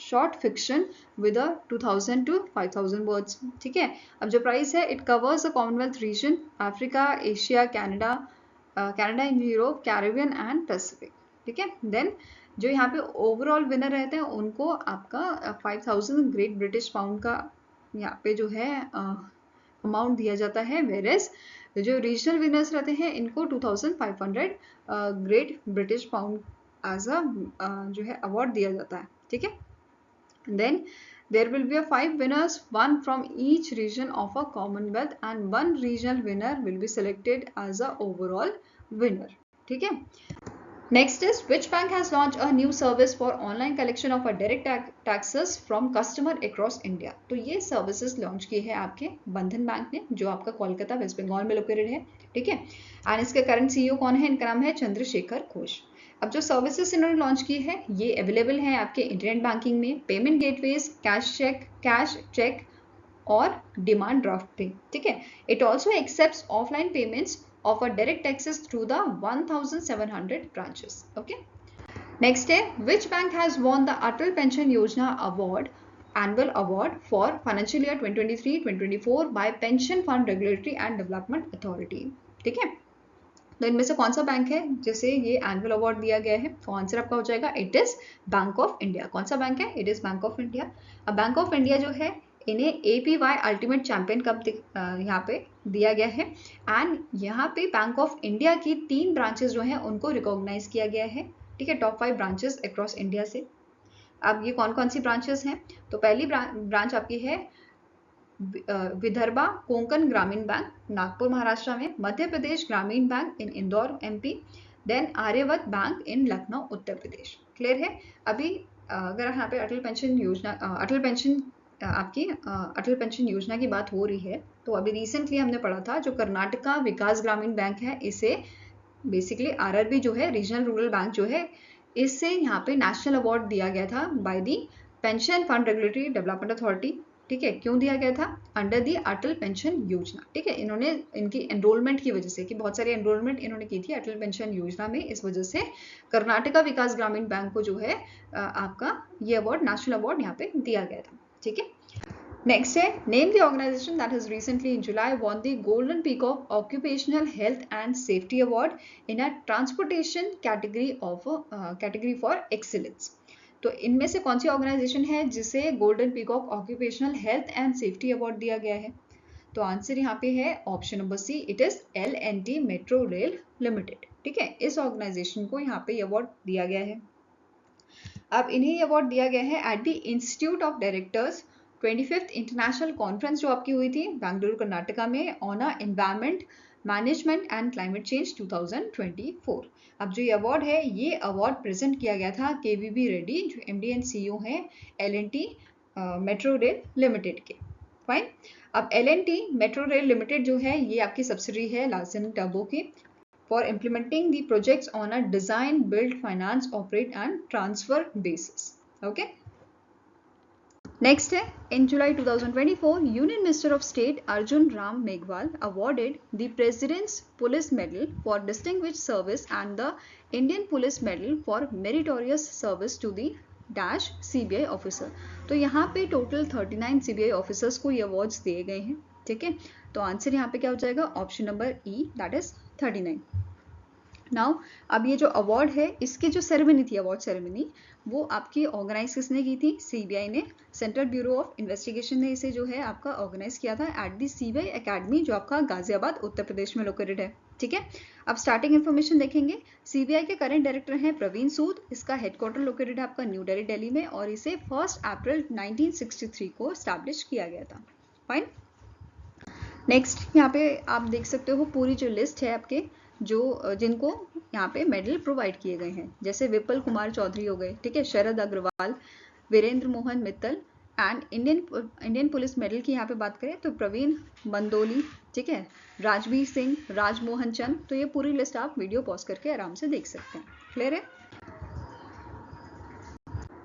short fiction with 2000 to 5000 words. ठीक है, अब जो प्राइस है it covers the Commonwealth region, Africa, Asia, Canada in Europe, Caribbean and Pacific. ठीक है, देन जो यहाँ पे ओवरऑल विनर रहते हैं उनको आपका 5000 ग्रेट ब्रिटिश पाउंड का यहाँ पे जो है अमाउंट दिया जाता है, वेरेस जो रीजनल विनर्स रहते हैं इनको 2500 great British pound as a जो है अवार्ड दिया जाता है। ठीक है, then there will be 5 winners, one from each region of a Commonwealth and one regional winner will be selected as a overall winner. ठीक है, next is which bank has launched a new service for online collection of a direct taxes from customer across India? तो ये services launch की है आपके बंधन बैंक ने, जो आपका कोलकाता वेस्ट बंगाल में लोकेटेड है। ठीक है, एंड इसके करंट CEO कौन है? इनका नाम है चंद्रशेखर घोष। अब जो सर्विसेज इन्होंने लॉन्च की है ये अवेलेबल है आपके इंटरनेट बैंकिंग में, पेमेंट गेटवेज, कैश चेक और डिमांड ड्राफ्ट पे। ठीक है, it also accepts offline payments of a direct taxes through the 1700 branches. Okay, next है which bank has won the Atal pension Yojana award annual award for financial year 2023-2024 by pension fund regulatory and development authority. ठीक है, तो इनमें से कौन सा बैंक है जिसे ये एनुअल अवार्ड दिया गया है? तो आंसर आपका हो जाएगा it is bank of India. कौन सा बैंक है? It is bank of India. अब बैंक ऑफ इंडिया जो है इन्हें APY अल्टीमेट चैंपियन कप यहाँ पे दिया गया है, एंड यहाँ पे बैंक ऑफ इंडिया की 3 ब्रांचेस जो हैं उनको रिकॉग्नाइज किया गया है। ठीक है, टॉप 5 ब्रांचेस अक्रॉस इंडिया से। अब ये कौन कौन सी ब्रांचेस हैं? तो पहली ब्रांच आपकी है विदर्भा कोंकण ग्रामीण बैंक नागपुर महाराष्ट्र में, Madhya Pradesh Gramin bank in Indore MP, then Aryavart bank in Lucknow Uttar Pradesh. Clear है? अभी अगर यहाँ पे अटल पेंशन योजना की बात हो रही है, तो अभी रिसेंटली हमने पढ़ा था जो कर्नाटका विकास ग्रामीण बैंक है, इसे बेसिकली RRB जो है रीजनल रूरल बैंक जो है, इससे यहाँ पे नेशनल अवार्ड दिया गया था by the pension fund regulatory development authority. ठीक है, क्यों दिया गया था? अंडर दी अटल पेंशन योजना। ठीक है, इन्होंने इनकी एनरोलमेंट की वजह से, कि बहुत सारी एनरोलमेंट इन्होंने की थी अटल पेंशन योजना में, इस वजह से कर्नाटका विकास ग्रामीण बैंक को जो है आपका ये अवार्ड, नेशनल अवार्ड यहाँ पे दिया गया था। ठीक है, नेक्स्ट है, name the organisation that has recently in July won the golden peacock occupational health and safety award in a transportation category for excellence. तो इनमें से कौन सी ऑर्गेनाइजेशन है जिसे golden peacock occupational health and safety award दिया गया है? तो आंसर यहाँ पे है option number C, it is L&T metro rail limited. ठीक है, इस ऑर्गेनाइजेशन को यहाँ पे अवार्ड दिया गया है। अब इन्हें अवार्ड दिया गया है at the institute of directors 25th international conference जो आपकी हुई थी बेंगलुरु कर्नाटका में on a environment management and climate change 2024। अब जो ये अवार्ड है, ये अवार्ड प्रेजेंट किया गया था KVB रेड्डी जो MD एंड CEO हैं L&T मेट्रो रेल लिमिटेड के। फाइन, अब L&T मेट्रो रेल लिमिटेड जो है ये आपकी सब्सिडरी है लार्सन टर्बो की for implementing the projects on a design, build, finance, operate and transfer basis. Okay. Next, in July 2024, Union Minister of State Arjun Ram Meghwal awarded the President's Police Medal for Distinguished Service and the Indian Police Medal for Meritorious Service to the dash CBI officer. तो यहाँ पे टोटल 39 CBI ऑफिसर्स को ये अवार्ड्स दिए गए हैं। ठीक है, तो आंसर यहाँ पे क्या हो जाएगा? Option number E, that is 39। Now अब ये जो अवार्ड है, इसकी जो सेरेमनी थी, अवार्ड सेरेमनी, वो आपकी ऑर्गेनाइज किसने की थी? CBI ने। सेंट्रल ब्यूरो ऑफ इन्वेस्टिगेशन ने इसे जो है आपका ऑर्गेनाइज किया था एट दी CBI एकेडमी जो आपका गाजियाबाद उत्तर प्रदेश में लोकेटेड है। ठीक है, अब स्टार्टिंग इन्फॉर्मेशन देखेंगे। CBI के करंट डायरेक्टर हैं प्रवीण सूद। इसका हेडक्वार्टर लोकेटेड है आपका न्यू दिल्ली, दिल्ली में, और इसे 1 अप्रैल 1963 को स्टैब्लिश किया गया था। फाइन, नेक्स्ट यहाँ पे आप देख सकते हो पूरी जो लिस्ट है आपके जो जिनको यहाँ पे मेडल प्रोवाइड किए गए हैं, जैसे विपुल कुमार चौधरी हो गए, ठीक है, Sharad Agarwal, Virendra Mohan Mittal, and Indian police medal की यहाँ पे बात करें तो प्रवीण मंदोली, ठीक है, राजवीर सिंह, राजमोहन चंद। तो ये पूरी लिस्ट आप वीडियो पॉज करके आराम से देख सकते हैं। क्लियर है?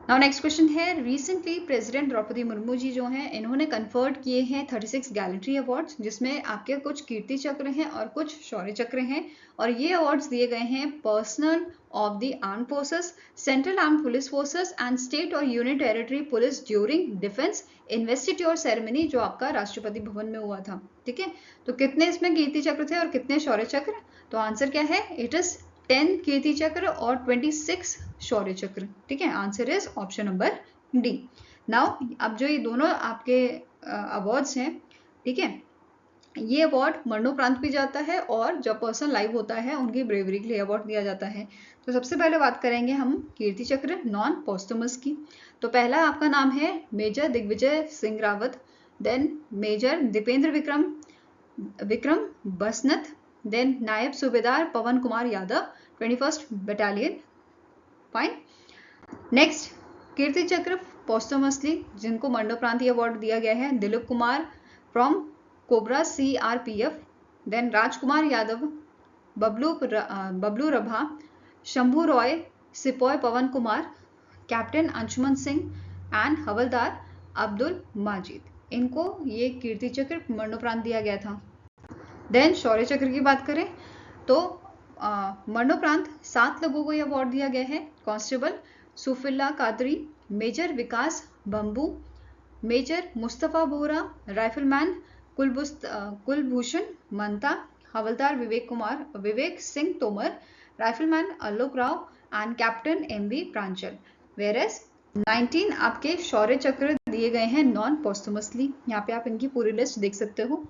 नाउ नेक्स्ट क्वेश्चन है, रिसेंटली प्रेसिडेंट द्रौपदी मुर्मू जी जो हैं इन्होंने कन्फर्ड किए हैं 36 गैलेंट्री अवार्ड्स, जिसमें आपके कुछ कीर्ति चक्र हैं और कुछ शौर्य चक्र हैं, और ये अवार्ड्स दिए गए हैं personnel of the arm forces, central arm police forces and state और union territory police during defence investiture ceremony जो आपका राष्ट्रपति भवन में हुआ था। ठीक है, तो कितने इसमें कीर्ति चक्र थे और कितने शौर्य चक्र? तो आंसर क्या है? इट इज 10 कीर्ति चक्र और 26 शौर्य चक्र। ठीक है, answer is option number D. Now अब जो ये दोनों आपके अवार्ड्स हैं, ठीक है, ये अवार्ड मरणोपरांत भी जाता है और जब पर्सन लाइव होता है उनकी ब्रेवरी के लिए अवार्ड दिया जाता है। तो सबसे पहले बात करेंगे हम कीर्ति चक्र नॉन पोस्टमस की। तो पहला आपका नाम है major Digvijay Singh Rawat, then major Dipendra Vikram Basnet, then Naib Subedar Pawan Kumar Yadav 21st battalion. Fine, next Kirti Chakra posthumously जिनको मरणोपरांत अवार्ड दिया गया है, Dilip Kumar from cobra CRPF, then Rajkumar Yadav, Bablu Rabha, Shambhu Roy, sepoy Pawan Kumar, captain Anshuman Singh and havildar Abdul Majid. इनको ये कीर्ति चक्र मरणोपरांत दिया गया था। देन शौर्य चक्र की बात करें तो मरणोपरांत 7 लोगों को यह अवार्ड दिया गया है। Constable Sufilla Qadri, major Vikas Bhambu, major Mustafa Bora, rifleman Kulbhushan Manta, havildar Vivek Singh Tomar, rifleman Alok Rao and captain MV Pranjal. Whereas 19 आपके शौर्य चक्र दिए गए हैं नॉन पोस्टमसली। यहाँ पे आप इनकी पूरी लिस्ट देख सकते हो।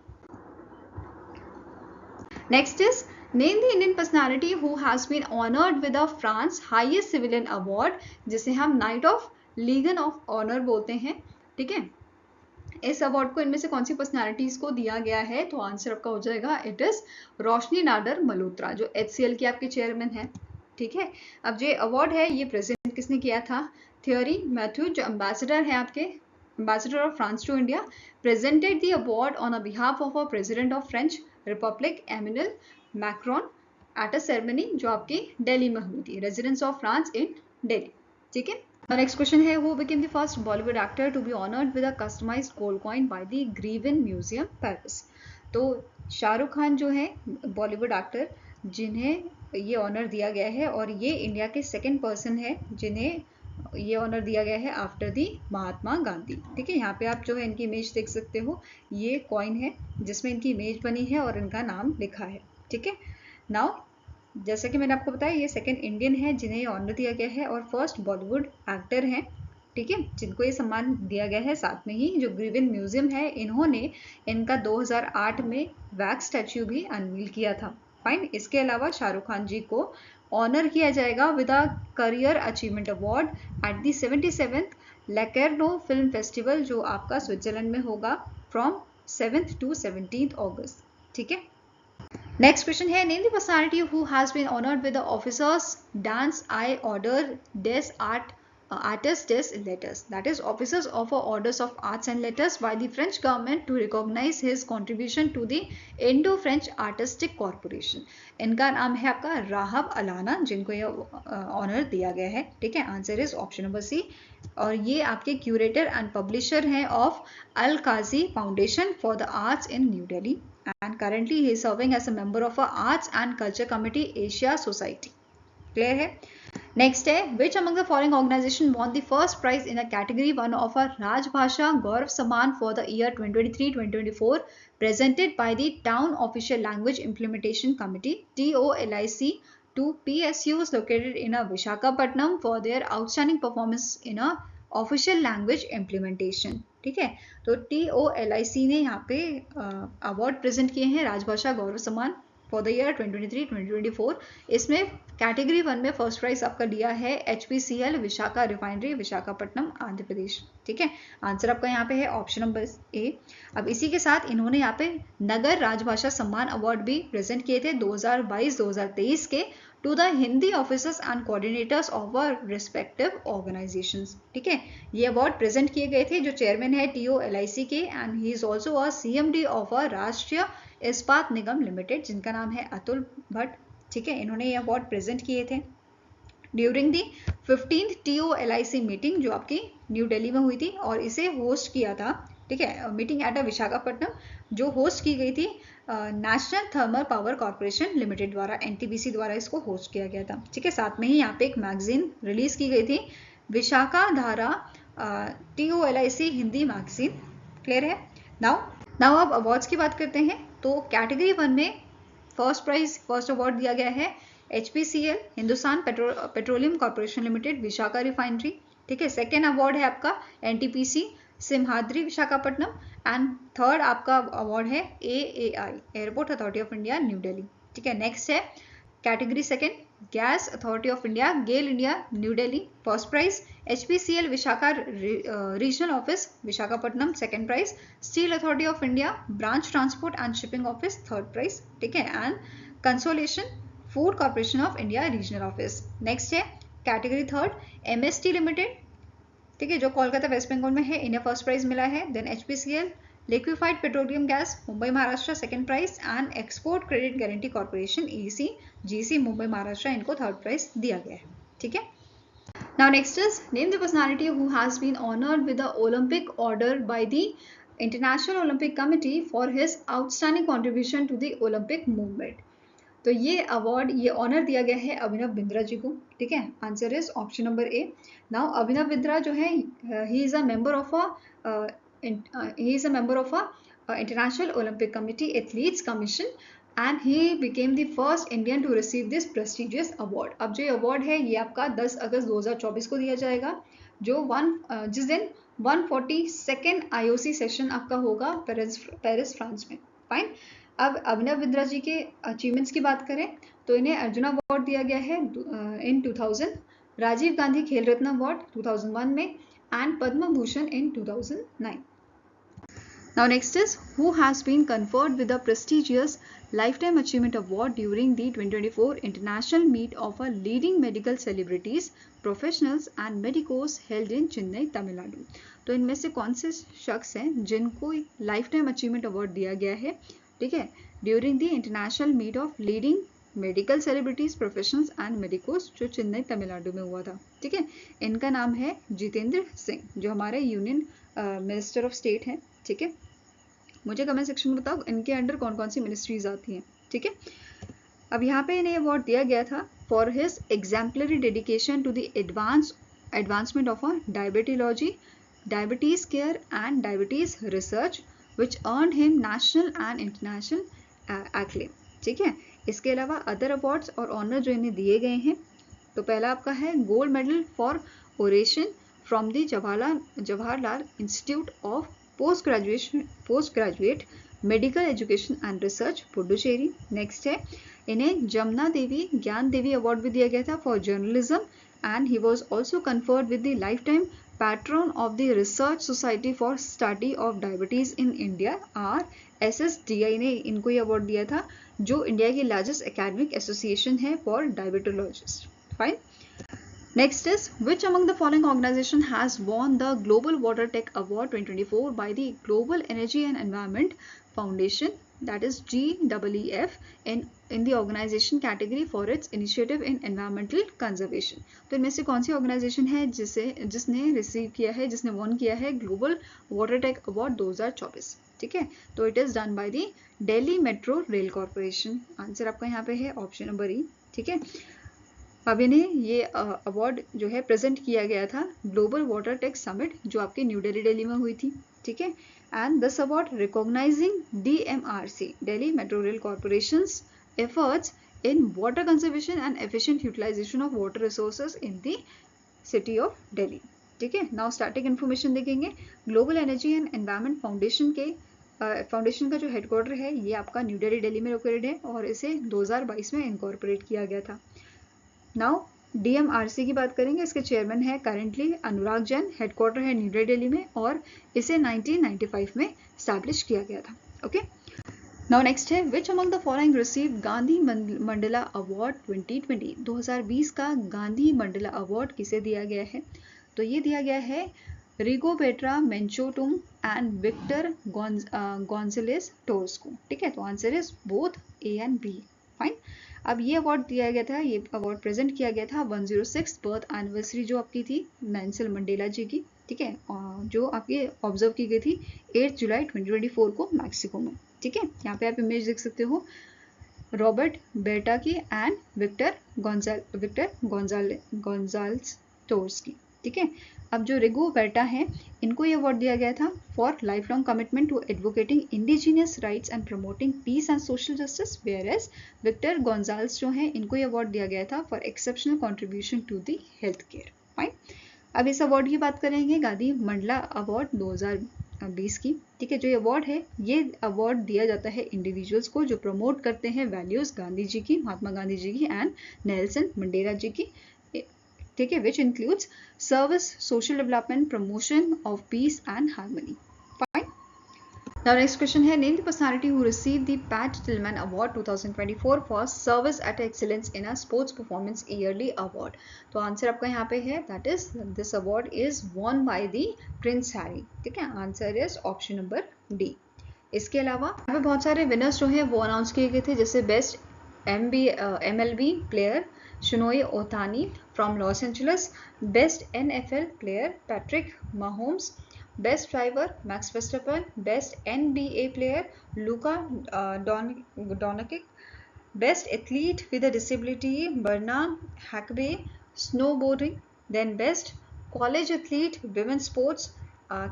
Next is name the Indian personality who has been honored with the France highest civilian award, जिसे हम knight of legion of honour बोलते हैं। ठीक है, इस अवार्ड को इनमें से कौन सी पर्सनालिटीज को दिया गया है? तो आंसर आपका हो जाएगा इट इज रोशनी नाडर मल्होत्रा जो HCL के आपके चेयरमैन है। ठीक है, अब जो अवार्ड है ये प्रेजेंट किसने किया था? थियरी मैथ्यू जो एम्बेसडर है आपके, ambassador of France to India, presented the award on a behalf of a president of French republic Emmanuel Macron at a ceremony जो आपकी दिल्ली में हुई थी, residence of France in Delhi. ठीक है, नेक्स्ट क्वेश्चन है, who became the first Bollywood actor to be honoured with a customised gold coin by the Grevin museum Paris. तो शाहरुख खान जो है बॉलीवुड एक्टर जिन्हें ये ऑनर दिया गया है, और ये इंडिया के सेकंड पर्सन है जिन्हें ये ऑनर दिया गया है आफ्टर दी महात्मा गांधी। ठीक है, यहाँ पे आप जो है इनकी इमेज देख सकते हो, ये कॉइन है जिसमें इनकी इमेज बनी है और इनका नाम लिखा है। ठीक है, नाउ जैसा कि मैंने आपको बताया ये सेकंड इंडियन है जिन्हें ये ऑनर दिया गया है और फर्स्ट बॉलीवुड एक्टर हैं। ठीक है, जिनको ये सम्मान दिया गया है। साथ में ही जो ग्रीवन म्यूजियम है, इन्होंने इनका 2008 में वैक्स स्टैच्यू भी अनवील किया था। फाइन, इसके अलावा शाहरुख खान जी को ऑनर किया जाएगा with a career achievement award at the 77th Locarno film festival, जो आपका स्विट्जरलैंड में होगा from 7th to 17th August. ठीक है, नेक्स्ट क्वेश्चन है, name the personality who has been honoured with the officers डांस आई ऑर्डर डेस आर्ट artists des letters, that is officers of orders of arts and letters by the French government to recognize his contribution to the Indo-French Artistic Corporation। इनका नाम है आपका राहब अलाना, जिनको ये ऑनर दिया गया है। ठीक है, answer is option number C. और ये आपके क्यूरेटर एंड पब्लिशर हैं of Alkazi foundation for the arts in New Delhi, and currently he is serving as a member of a Arts and Culture Committee Asia Society। Clear है। नेक्स्ट है, which among the following organisation won the first prize in the category 1 of a Rajbhasha Gaurav Samman for the year 2023-2024 presented by the Town Official Language Implementation Committee TOLIC to PSUs located in a Visakhapatnam for their outstanding performance in a official language implementation. ठीक है, तो TOLIC ने यहाँ पे अवार्ड प्रेजेंट किए हैं राजभाषा Gaurav Samman for the year 2023-2024। इसमें कैटेगरी 1 में फर्स्ट प्राइज आपका लिया है HPCL विशाखा रिफाइनरी, विशाखापट्टनम, आंध्र प्रदेश। ठीक है, आंसर आपका यहाँ पे है ऑप्शन नंबर ए। अब इसी के साथ इन्होंने यहाँ पे नगर राजभाषा सम्मान अवार्ड भी प्रेजेंट किए थे 2022-2023 के to the Hindi officers and coordinators of respective organisations. ठीक है, ये अवार्ड प्रेजेंट किए गए थे, जो चेयरमैन है TOLIC के, and he is also a CMD of a राष्ट्रीय इस्पात निगम लिमिटेड, जिनका नाम है अतुल भट्ट। ठीक है, इन्होंने ये अवार्ड प्रेजेंट किए थे during the 15th TOLIC meeting, जो आपकी न्यू दिल्ली में हुई थी, और इसे होस्ट किया था। ठीक है, मीटिंग एट अ विशाखापट्टनम, जो होस्ट की गई थी national thermal power corporation limited द्वारा, NTPC द्वारा इसको होस्ट किया गया था। ठीक है, साथ में ही यहाँ पे एक मैगजीन रिलीज की गई थी, विशाखा धारा TOLIC हिंदी मैगजीन। क्लियर है। नाउ अब अवार्ड्स की बात करते हैं। तो कैटेगरी 1 में फर्स्ट अवार्ड दिया गया है HPCL Hindustan petroleum corporation limited Visakha refinery. ठीक है, सेकेंड अवार्ड है आपका NTPC Simhadri Visakhapatnam, and third आपका अवार्ड है AAI airport authority of India New Delhi. ठीक है, नेक्स्ट है category second gas authority of India GAIL India New Delhi, first prize. HPCL Visakha regional office Visakhapatnam, second prize. Steel authority of India branch transport and shipping office, third prize. ठीक है, and consolation food corporation of India regional office. Next है कैटेगरी थर्ड MST लिमिटेड, ठीक है, जो कोलकाता वेस्ट बंगाल में है, इन्हें फर्स्ट प्राइज मिला है। Then HPCL liquefied petroleum gas Mumbai Maharashtra, second prize, and export credit guarantee corporation EC GC Mumbai Maharashtra, इनको थर्ड प्राइज दिया गया है। ठीक है, now next is name the personality who has been honoured with the Olympic order by the international Olympic committee for his outstanding contribution to the Olympic movement. तो ये अवार्ड, ये ऑनर दिया गया है अभिनव बिंद्रा जी को। ठीक है, answer is option number A. Now Abhinav Bindra जो है, he is a member of international Olympic committee athletes commission, and he became the first Indian to receive this prestigious award. अब जो ये अवार्ड है, ये आपका 10 अगस्त 2024 को दिया जाएगा, जो जिस दिन 142nd IOC सेशन आपका होगा पेरिस फ्रांस में। फाइन, अब अभिनव बिंद्रा जी के अचीवमेंट्स की बात करें तो इन्हें अर्जुन अवार्ड दिया गया है इन 2000, राजीव गांधी खेल रत्न अवार्ड 2001 में, and Padma Bhushan in 2009। Now next is who has been conferred with the prestigious Lifetime Achievement Award during the 2024 International Meet of a Leading Medical Celebrities, Professionals and Medicos held in Chennai, Tamil Nadu। तो इनमें से कौन से शख्स हैं जिनको लाइफ टाइम अचीवमेंट अवार्ड दिया गया है? ठीक है, during the international meet of leading medical celebrities, professionals and medicos, जो चेन्नई तमिलनाडु में हुआ था। ठीक है, इनका नाम है जितेंद्र सिंह, जो हमारे यूनियन मिनिस्टर ऑफ स्टेट हैं। ठीक है, मुझे कमेंट सेक्शन में बताओ इनके अंडर कौन कौन सी मिनिस्ट्रीज आती हैं। ठीक है, अब यहाँ पे इन्हें अवार्ड दिया गया था for his exemplary dedication to the advancement of diabetology, diabetes care and diabetes research, which earned him national and international acclaim. ठीक है, इसके अलावा अदर अवार्ड्स और ऑनर जो इन्हें दिए गए हैं, तो पहला आपका है gold medal for oration from the Jawaharlal institute of post graduate medical education and research, Puducherry. Next है इन्हें जमुना देवी ज्ञान देवी अवार्ड भी दिया गया था for journalism, and he was also conferred with the life time pattern of the research society for study of diabetes in India, RSSDI ने इनको ये अवार्ड दिया था, जो इंडिया की लार्जेस्ट एकेडमिक एसोसिएशन है for diabetologist. Fine. Next is, which among the following organization has won the Global Water Tech Award 2024 by the Global Energy and Environment Foundation, that is GEEF, in the organization category for its initiative in environmental conservation? तो इनमें से कौन सी ऑर्गेनाइजेशन है जिसने रिसीव किया है, जिसने वॉन किया है ग्लोबल वाटर टेक अवार्ड 2024? ठीक है, तो it is done by the Delhi metro rail corporation. Answer आपका यहाँ पे है ऑप्शन नंबर ई। ठीक है, अब इन्हें ये अवार्ड जो है प्रेजेंट किया गया था ग्लोबल वाटर टेक समिट, जो आपके न्यू दिल्ली में हुई थी। ठीक है, and this award recognising DMRC, Delhi metro rail corporation's efforts in water conservation and efficient utilisation of water resources in the city of Delhi. ठीक है, नाउ स्टार्टिंग इन्फॉर्मेशन देखेंगे। Global energy and environment foundation का जो हेडक्वार्टर है ये आपका न्यू दिल्ली में लोकेटेड है, और इसे 2022 में इनकॉर्पोरेट किया गया था। नाउ DMRC की बात करेंगे, इसके चेयरमैन है करेंटली अनुराग जैन, हेडक्वार्टर है न्यू दिल्ली में, और इसे 1995 में स्टैब्लिश किया गया था। ओके, नाउ नेक्स्ट है, which among the following receive Gandhi Mandla award 2020? 2020 का गांधी मंडला अवार्ड किसे दिया गया है? तो ये दिया गया है रिगोबेट्रा मेंचोटुम एंड विक्टर गोंजालेस टोर्स को। ठीक है, तो answer is both A and B। Fine. अब ये अवार्ड दिया गया था, ये अवार्ड प्रेजेंट किया गया था 106 बर्थ एनिवर्सरी जो आपकी थी नेल्सन मंडेला जी की। ठीक है, जो आपकी ऑब्जर्व की गई थी 8 जुलाई 2024 को मैक्सिको में। ठीक है, यहाँ पे आप इमेज देख सकते हो रॉबर्ट बेटा की एंड विक्टर गोंजाल्स टोर्स की। ठीक है, अब जो रिगो बेटा है इनको ये अवार्ड दिया गया था for life long commitment to advocating indigenous rights and promoting peace and social justice, whereas Victor Gonzalez जो है इनको ये अवार्ड दिया गया था for exceptional contribution to the health care. Fine. अब इस अवार्ड की बात करेंगे गांधी मंडला अवार्ड 2020 की। ठीक है, जो ये अवार्ड है ये अवार्ड दिया जाता है इंडिविजुअल्स को जो प्रमोट करते हैं वैल्यूज गांधी जी की, महात्मा गांधी जी की एंड नेल्सन मंडेला जी की। ठीक है, which includes service, social development, promotion of peace and harmony. Fine. Now next question है, name the personality who received the Pat Tillman Award 2024 for service at excellence in a sports performance yearly award. तो आंसर आपका यहाँ पे है, that is this award is won by the Prince Harry. ठीक है, answer is option number D. इसके अलावा यहाँ पे बहुत सारे विनर्स जो हैं वो अनाउंस किए गए थे, जैसे best MLB player Shinoi Ohtani from Los Angeles, Best NFL player Patrick Mahomes, Best driver Max Verstappen, Best NBA player Luka Doncic, Best athlete with a disability Berna Hackabee, snowboarding, then Best college athlete women's sports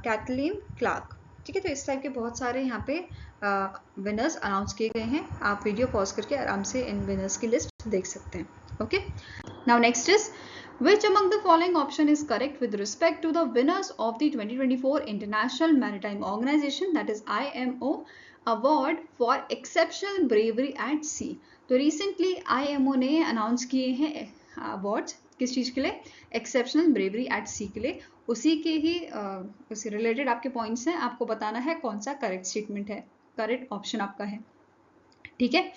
Kathleen Clark. ठीक है, तो इस टाइप के बहुत सारे यहाँ पे विनर्स अनाउंस किए गए हैं। आप वीडियो पॉज करके आराम से इन विनर्स की लिस्ट देख सकते हैं। Okay, now next is, which among the following option is correct with respect to the winners of the 2024 International Maritime Organization, that is IMO award for exceptional bravery at sea? तो recently IMO ने अनाउंस किए हैं अवार्ड्स किस चीज के लिए? एक्सेप्शनल ब्रेवरी एट सी के लिए। उसी के ही उसी रिलेटेड आपके पॉइंट्स हैं, आपको बताना है कौन सा करेक्ट स्टेटमेंट है, करेक्ट ऑप्शन आपका है। ठीक है,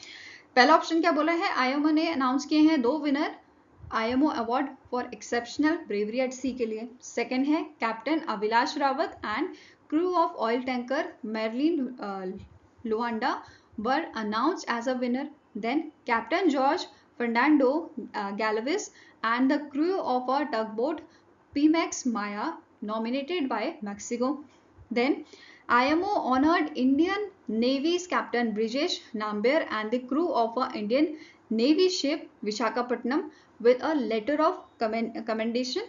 पहला ऑप्शन क्या बोला है? आईएमओ ने अनाउंस किए हैं 2 winner IMO award for exceptional bravery at sea के लिए। सेकंड है captain Abhilash Rawat and crew of oil tanker Marlin Luanda were announced as a winner Then Captain George Fernando Galvez and the crew of a tugboat Pemex Maya, nominated by Mexico. Then IMO honored Indian Navy's Captain Brijesh Nambiar and the crew of a Indian Navy ship Vishakhapatnam with a letter of commendation.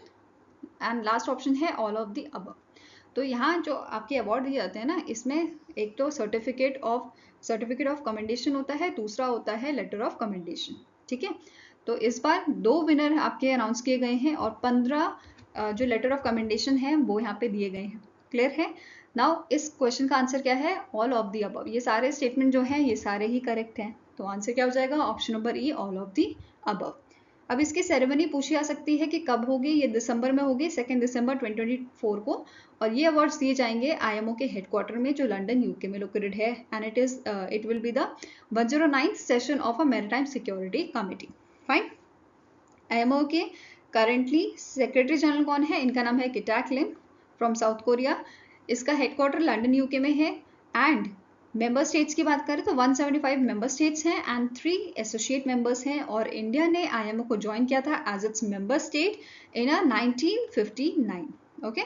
And last option है ऑल ऑफ द अबव। तो यहाँ जो आपके अवार्ड दिए जाते हैं ना, इसमें एक तो सर्टिफिकेट ऑफ कमेंडेशन होता है, दूसरा होता है लेटर ऑफ कमेंडेशन। ठीक है, तो इस बार 2 विनर आपके अनाउंस किए गए हैं और 15 जो लेटर ऑफ कमेंडेशन है वो यहाँ पे दिए गए हैं। क्लियर है? नाउ इस क्वेश्चन का आंसर क्या है? All of the above. ये सारे स्टेटमेंट जो हैं ये सारे ही करेक्ट हैं, तो आंसर क्या हो जाएगा? Option number E, all of the above. अब इसकी सेरेमनी पूछी जा सकती है कि कब होगी? ये दिसंबर में होगी, 2 दिसंबर 2024 को, और ये अवार्ड्स दिए जाएंगे आईएमओ के हेडक्वार्टर में जो लंदन यूके में लोकेटेड है, and it will be the 109th session of a maritime security committee. Fine. IMO के करंटली सेक्रेटरी जनरल कौन है? इनका नाम है किटाक लिम फ्रॉम साउथ कोरिया। इसका हेडक्वार्टर लंदन यूके में है। एंड मेंबर स्टेट्स की बात करें तो 175 मेंबर स्टेट्स हैं एंड 3 एसोसिएट मेंबर्स हैं, और इंडिया ने आईएमओ को ज्वाइन किया था as its member state in 1959। Okay,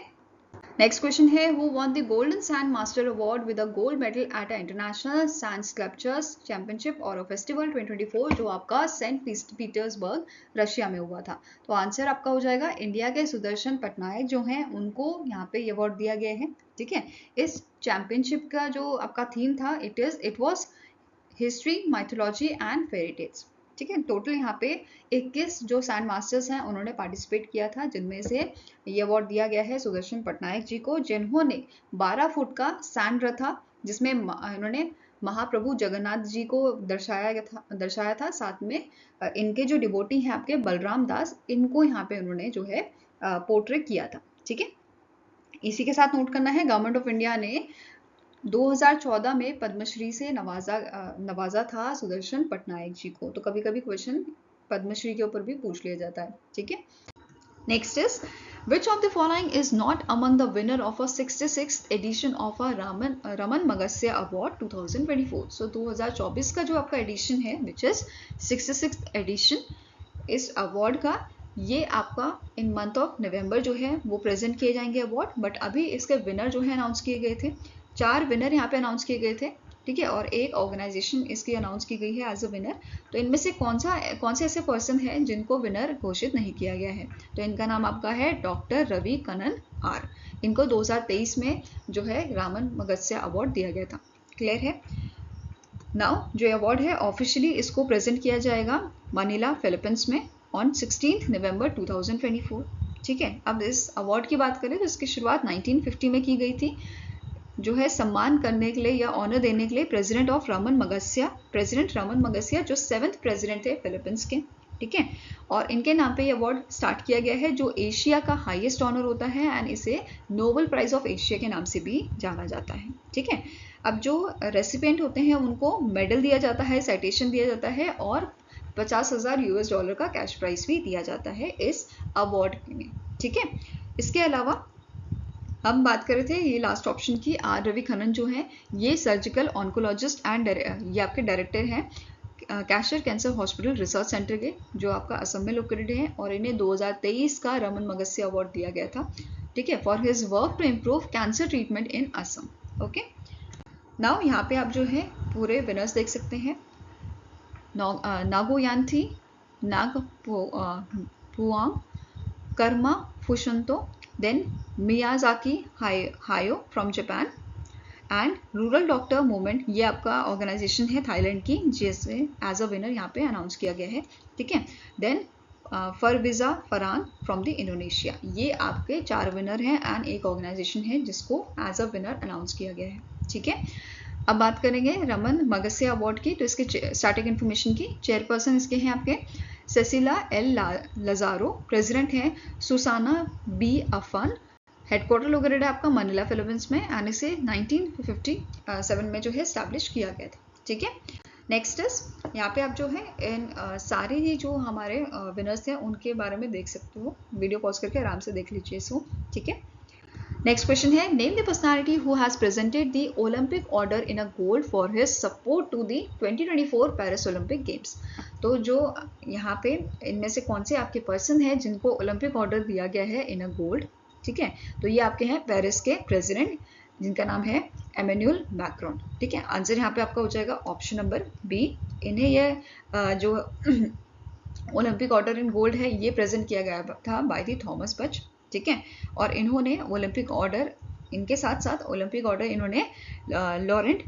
next question है, who won the golden sand master award with a gold medal at a international sand sculptures championship और फेस्टिवल 2024 जो आपका सेंट पीटर्सबर्ग रशिया में हुआ था? तो आंसर आपका हो जाएगा इंडिया के सुदर्शन पटनायक जो हैं उनको यहाँ पे ये अवार्ड दिया गया है। ठीक है, इस चैंपियनशिप का जो आपका थीम था it was history, mythology and fairy tales. ठीक है, टोटल यहाँ पे 21 जो सैंड मास्टर्स हैं उन्होंने पार्टिसिपेट किया था, जिनमें से ये अवार्ड दिया गया है सुदर्शन पटनायक जी को, जिन्होंने 12 फुट का सैंड रथा जिसमें इन्होंने महाप्रभु जगन्नाथ जी को दर्शाया था, साथ में इनके जो डिवोटी हैं आपके बलराम दास, इनको यहाँ पे उन्होंने जो है पोर्ट्रे किया था। ठीक है, इसी के साथ नोट करना है, गवर्नमेंट ऑफ इंडिया ने 2014 में पद्मश्री से नवाजा था सुदर्शन पटनायक जी को। तो कभी कभी क्वेश्चन पद्मश्री के ऊपर भी पूछ लिया जाता है। ठीक है, next is which of the following is not among the winner of a 66th edition of a Raman Magsaysay award 2024? So 2024 का जो आपका एडिशन है which is 66th एडिशन इस अवार्ड का, ये आपका इन मंथ ऑफ नवंबर जो है वो प्रेजेंट किए जाएंगे अवार्ड, बट अभी इसके विनर जो है अनाउंस किए गए थे। 4 विनर यहाँ पे अनाउंस किए गए थे। ठीक है, और एक ऑर्गेनाइजेशन इसकी अनाउंस की गई है एज अ विनर। तो इनमें से कौन से ऐसे पर्सन है जिनको विनर घोषित नहीं किया गया है? तो इनका नाम आपका है डॉक्टर रवि कनन आर। इनको 2023 में जो है रामन मगस्य अवार्ड दिया गया था। क्लियर है? नाउ जो अवार्ड है ऑफिशियली इसको प्रेजेंट किया जाएगा मनीला फिलीपींस में ऑन 16 नवंबर 2024। ठीक है, अब इस अवार्ड की बात करें तो इसकी शुरुआत 1950 में की गई थी, जो है सम्मान करने के लिए या ऑनर देने के लिए प्रेसिडेंट रमन मगस्य जो 7th प्रेसिडेंट थे फिलीपींस के। ठीक है, और इनके नाम पे ये अवार्ड स्टार्ट किया गया है जो एशिया का हाईएस्ट ऑनर होता है, एंड इसे नोबेल प्राइज ऑफ एशिया के नाम से भी जाना जाता है। ठीक है, अब जो रेसिपिएंट होते हैं उनको मेडल दिया जाता है, साइटेशन दिया जाता है, और $50,000 का कैश प्राइज भी दिया जाता है इस अवार्ड में। ठीक है, इसके अलावा हम बात कर रहे थे ये लास्ट ऑप्शन की, आर रवि कनन जो है ये सर्जिकल ऑन्कोलॉजिस्ट एंड ये आपके डायरेक्टर हैं कैशर कैंसर हॉस्पिटल रिसर्च सेंटर के, जो आपका असम में लोकेटेड है, और इन्हें 2023 का रमन मगस्य अवार्ड दिया गया था। ठीक है, for his work to improve cancer treatment in Assam. Okay, now यहाँ पे आप जो है पूरे विनर्स देख सकते हैं, Nguyen Thi Ngoc Phuong, Karma Phuntsho, then Miyazaki Hayao from Japan, and rural doctor movement, ये आपका ऑर्गेनाइजेशन है थाईलैंड की, जिसे एज अ विनर यहाँ पे अनाउंस किया गया है। ठीक है, then Farwiza Farhan from the Indonesia, ये आपके 4 विनर हैं एंड एक ऑर्गेनाइजेशन है जिसको एज अ विनर अनाउंस किया गया है। ठीक है, अब बात करेंगे रमन मगस्य अवार्ड की, तो इसके स्टार्टिंग इन्फॉर्मेशन की। चेयरपर्सन इसके हैं आपके सेसिला एल लजारो, प्रेसिडेंट हैं Susana B Affan, headquarter located है आपका मनीला फिलीपींस में, एंड इसे 1957 में जो है एस्टैब्लिश किया गया था। ठीक है, नेक्स्ट इज यहाँ पे आप जो है इन सारे ही जो हमारे विनर्स हैं उनके बारे में देख सकते हो, वीडियो पॉज करके आराम से देख लीजिए इसको। ठीक है, नेक्स्ट क्वेश्चन है, name the personality who has presented the Olympic order in a gold for his support to the 2024 Paris Olympic games. तो जो यहाँ पे इनमें से कौन से आपके पर्सन है जिनको ओलंपिक ऑर्डर दिया गया है इन अ गोल्ड, ठीक है, तो ये आपके हैं पेरिस के प्रेसिडेंट जिनका नाम है एमेन्युअल मैक्रोन, ठीक है। आंसर यहाँ पे आपका हो जाएगा ऑप्शन नंबर बी। इन्हें यह जो ओलंपिक ऑर्डर इन गोल्ड है ये प्रेजेंट किया गया था बाय द थॉमस बच, ठीक है। और इन्होंने ओलंपिक ऑर्डर, इनके साथ साथ ओलंपिक ऑर्डर इन्होंने लॉरेंट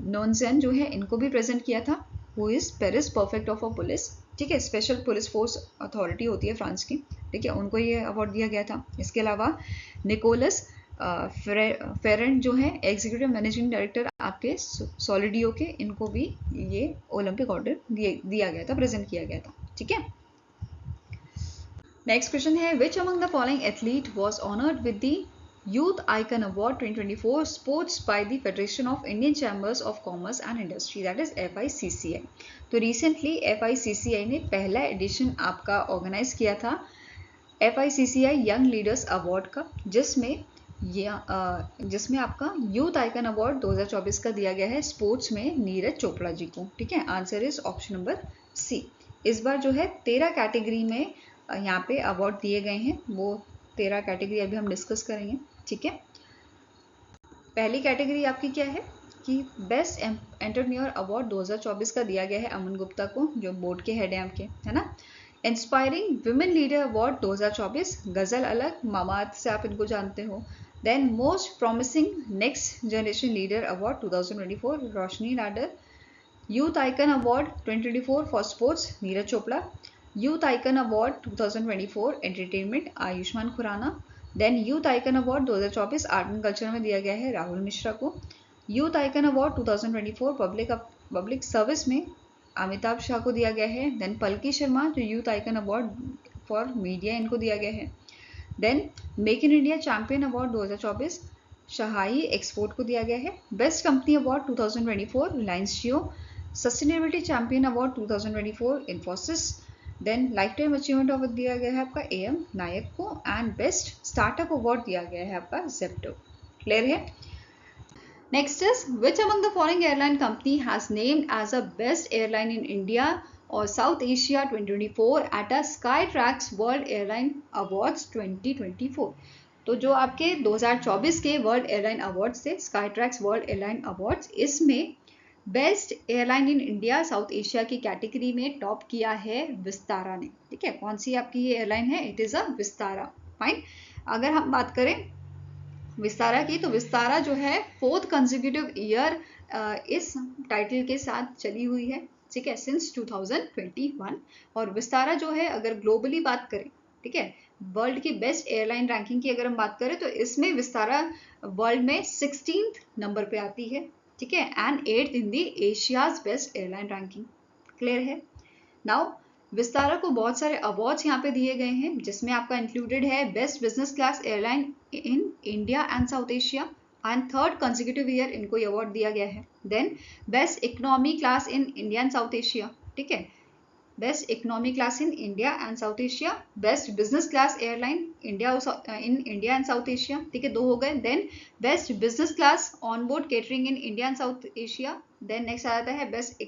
नॉन्सेन जो है इनको भी प्रेजेंट किया था, who is Paris perfect of a police, ठीक है, स्पेशल पुलिस फोर्स अथॉरिटी होती है फ्रांस की, ठीक है, उनको ये अवार्ड दिया गया था। इसके अलावा निकोलस फेरेंट जो है एग्जीक्यूटिव मैनेजिंग डायरेक्टर आपके सॉलिडियो के, इनको भी ये ओलंपिक ऑर्डर दिया गया था, प्रेजेंट किया गया था, ठीक है। नेक्स्ट क्वेश्चन है, which among the following athlete was honoured with the youth icon award 2024 sports by the federation of Indian chambers of commerce and industry, that is FICCI। तो रिसेंटली FICCI ने पहला एडिशन आपका ऑर्गेनाइज किया था FICCI यंग लीडर्स अवार्ड का, जिसमें आपका यूथ आइकन अवार्ड 2024 का दिया गया है स्पोर्ट्स में नीरज चोपड़ा जी को, ठीक है। Answer is option number C. इस बार जो है 13 कैटेगरी में यहाँ पे अवार्ड दिए गए हैं, वो 13 कैटेगरी अभी हम डिस्कस करेंगे, ठीक है। पहली कैटेगरी आपकी क्या है कि बेस्ट एंटरप्रेन्योर अवार्ड 2024 का दिया गया है अमन गुप्ता को, जो बोर्ड के हेड हैं आपके, है ना। इंस्पायरिंग वुमेन लीडर अवार्ड 2024 गजल अलग, मामाअर्थ से आप इनको जानते हो। Then most promising next generation leader award 2024 Roshni Nadar. Youth icon award 2024 for sports Neeraj Chopra. Youth icon award 2024 entertainment Ayushmann Khurrana. Then youth icon award 2024 art and culture में दिया गया है राहुल मिश्रा को। Youth icon award 2024 public service में अमिताभ शाह को दिया गया है। देन पलकी शर्मा जो youth icon award for media इनको दिया गया है। Then make in India champion award 2024 Shahi export को दिया गया है। Best company award 2024 Reliance Jio. Sustainability champion award 2024 Infosys. Then life time achievement award दिया गया है आपका AM नायक को। एंड बेस्ट स्टार्टअप अवार्ड दिया गया है आपका जेप्टो। क्लियर है। Next is which among the following airline company has named as a best airline in India और south Asia 2024 at a Skytrax world airline awards 2024। तो जो आपके 2024 के वर्ल्ड एयरलाइन अवार्ड्स थे Skytrax world airline awards, इसमें best airline in India south Asia की कैटेगरी में टॉप किया है विस्तारा ने, ठीक है। कौन सी आपकी ये एयरलाइन है? It is a Vistara. Fine. अगर हम बात करें विस्तारा की, तो विस्तारा जो है 4th कंसेक्यूटिव ईयर इस टाइटल के साथ चली हुई है, ठीक है, सिंस 2021। और विस्तारा जो है अगर ग्लोबली बात करें, ठीक है, वर्ल्ड की बेस्ट एयरलाइन रैंकिंग की अगर हम बात करें तो इसमें विस्तारा वर्ल्ड में 16th नंबर पे आती है, ठीक है, and 8th in the Asia's best airline ranking. Clear है। नाउ विस्तारा को बहुत सारे अवार्ड्स यहाँ पे दिए गए हैं, जिसमें आपका इंक्लूडेड है best business class airline in India and South Asia, and 3rd consecutive year इनको ये अवार्ड दिया गया है। Then best economy class in India and South Asia, ठीक है, best economy class in India and South Asia, best business class airline India in India and South Asia, ठीक है, 2 हो गए। Then best business class on board catering in India and South Asia. Then next आ जाता है best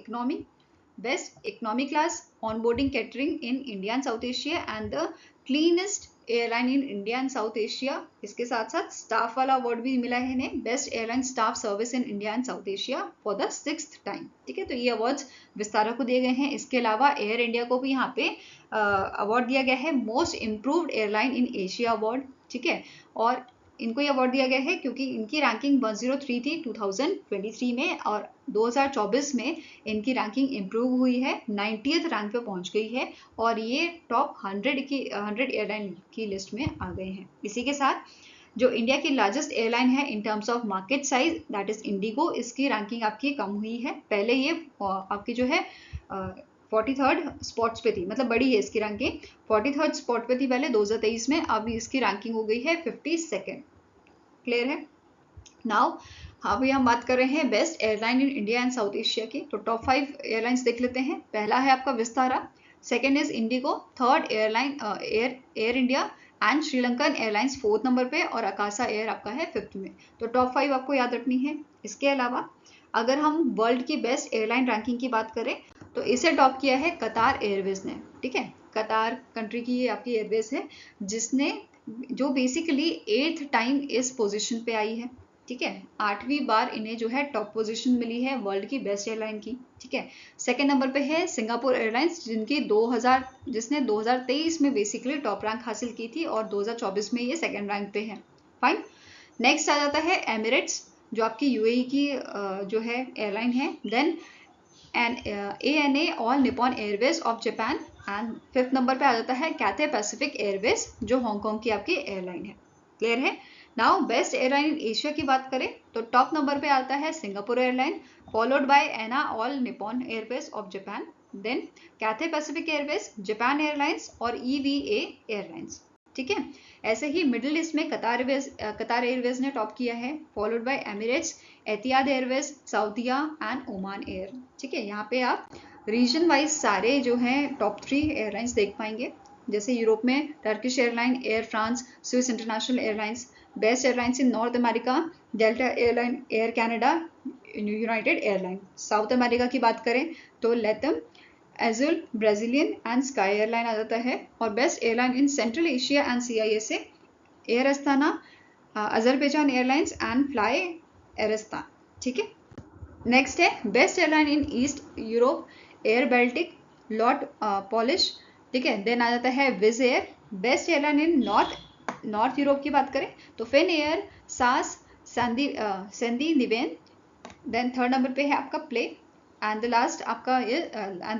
economy class on boarding catering in India and South Asia and the cleanest airline in India and South Asia. इसके साथ साथ स्टाफ वाला अवार्ड भी मिला है इन्हें, best airline staff service in India and South Asia for the 6th time, ठीक है। तो ये अवार्ड्स विस्तारा को दिए गए हैं। इसके अलावा एयर इंडिया को भी यहाँ पे अवार्ड दिया गया है most improved airline in Asia award, ठीक है। और इनको ये अवार्ड दिया गया है क्योंकि इनकी रैंकिंग 103 थी 2023 में, और 2024 में इनकी रैंकिंग इम्प्रूव हुई है, 90th रैंक पे पहुंच गई है, और ये टॉप 100 एयरलाइन की लिस्ट में आ गए हैं। इसी के साथ जो इंडिया की लार्जेस्ट एयरलाइन है in terms of market size, that is Indigo, इसकी रैंकिंग आपकी कम हुई है। पहले ये आपकी जो है 43rd स्पॉट्स पे थी, मतलब बड़ी है इसकी रैंकिंग, 43rd स्पॉट पे थी पहले 2023 में, अब इसकी रैंकिंग हो गई है 52nd। क्लियर है। नाउ अभी हम बात कर रहे हैं best airline in India and South Asia की। तो टॉप 5 एयरलाइंस देख लेते हैं। पहला है आपका Vistara, second is Indigo, third air India, and Sri Lankan airlines 4th number पे और अकाशा एयर आपका है 5th में। तो टॉप 5 आपको याद रखनी है। इसके अलावा अगर हम वर्ल्ड की बेस्ट एयरलाइन रैंकिंग की बात करें तो इसे टॉप किया है कतार एयरवेज ने। ठीक है, कतार कंट्री की ये आपकी एयरवेज है जिसने जो बेसिकली 8th टाइम इस पोजीशन पे आई है। ठीक है, 8वीं बार इन्हें जो है टॉप पोजीशन मिली है वर्ल्ड की बेस्ट एयरलाइन की। ठीक है, सेकंड नंबर पे है सिंगापुर एयरलाइंस जिसने 2023 में बेसिकली टॉप रैंक हासिल की थी और 2024 में ये सेकंड रैंक पे है। फाइन, नेक्स्ट आ जाता है एमिरेट्स जो आपकी यूएई की जो है एयरलाइन है। Then ANA all Nippon Airways of Japan and 5th number पे आ जाता है कैथे पैसिफिक एयरवेज जो हांगकांग की आपकी एयरलाइन है। क्लियर है। Now best airline in Asia की बात करें तो टॉप नंबर पे आता है Singapore airline, followed by ANA all Nippon Airways of Japan, then Cathay Pacific Airways, Japan Airlines और EVA एयरलाइंस। ठीक है, ऐसे ही मिडिल ईस्ट में कतार एयरवेज ने टॉप किया है, followed by Emirates, Etihad Airways, Saudia and Oman Air. ठीक है, यहाँ पे आप रीजन वाइज सारे जो हैं टॉप 3 एयरलाइंस देख पाएंगे। जैसे यूरोप में Turkish airline, Air France, Swiss international airlines. Best airlines in North America, Delta airline, Air Canada, United airline. South America की बात करें तो LATAM, Azul, Brazilian and sky airline आ जाता है। और best airline in central Asia and CISA, Air Astana, Azerbaijan airlines and fly Arystan. ठीक है, नेक्स्ट है best airline in east Europe, Air Baltic, LOT Polish. ठीक है, देन आ जाता है Wizz air. Best airline in north Europe की बात करें तो फिन एयर, सास, सेंदी निवेन। देन थर्ड नंबर पे है आपका play and the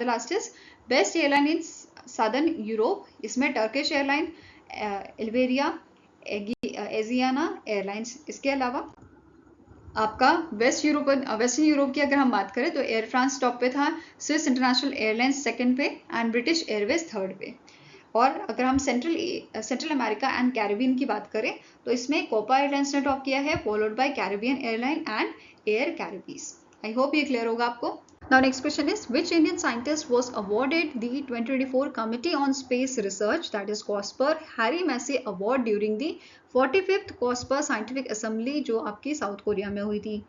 last is best airline in southern Europe. इसमें Turkish airline, Iberia, Aegean airlines. इसके अलावा आपका वेस्टर्न यूरोप की अगर हम बात करें तो एयर फ्रांस टॉप पे था, स्विस इंटरनेशनल एयरलाइंस सेकंड पे एंड ब्रिटिश एयरवेज थर्ड पे। और अगर हम सेंट्रल अमेरिका एंड कैरिबियन की बात करें तो इसमें कोपा एयरलाइंस ने टॉप किया है, followed by Caribbean airline and Air Caraibes. I hope ये क्लियर होगा आपको। Now next question is which Indian scientist was awarded the 2024 Committee on Space Research that is COSPER Harry Massey Award during the 45th COSPER Scientific Assembly जो आपकी साउथ कोरिया में हुई थी।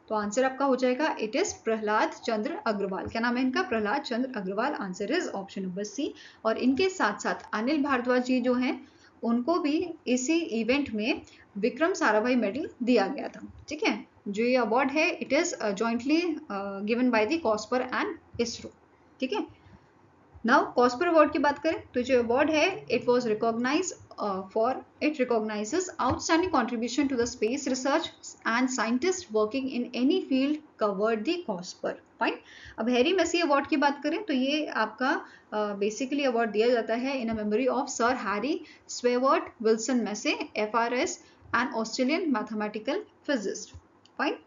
तो आंसर आपका हो जाएगा इट इज प्रहलाद चंद्र अग्रवाल। क्या नाम है इनका? Prahlad Chandra Agarwal. Answer is option number C. और इनके साथ साथ अनिल भारद्वाज जी जो हैं उनको भी इसी इवेंट में विक्रम साराभाई मेडल दिया गया था। ठीक है, जो ये अवार्ड है it is jointly given by the COSPAR and ISRO. ठीक है, नाउ कॉस्पर अवार्ड की बात करें तो जो अवार्ड है it was recognise it recognizes outstanding contribution to the space research and scientists working in any field covered the COSPER. Fine, अब हैरी मेसी अवार्ड की बात करें तो ये आपका बेसिकली अवार्ड दिया जाता है in a memory of sir Harry Stewart Wilson Massey, FRS and Australian mathematical physicist. Fine,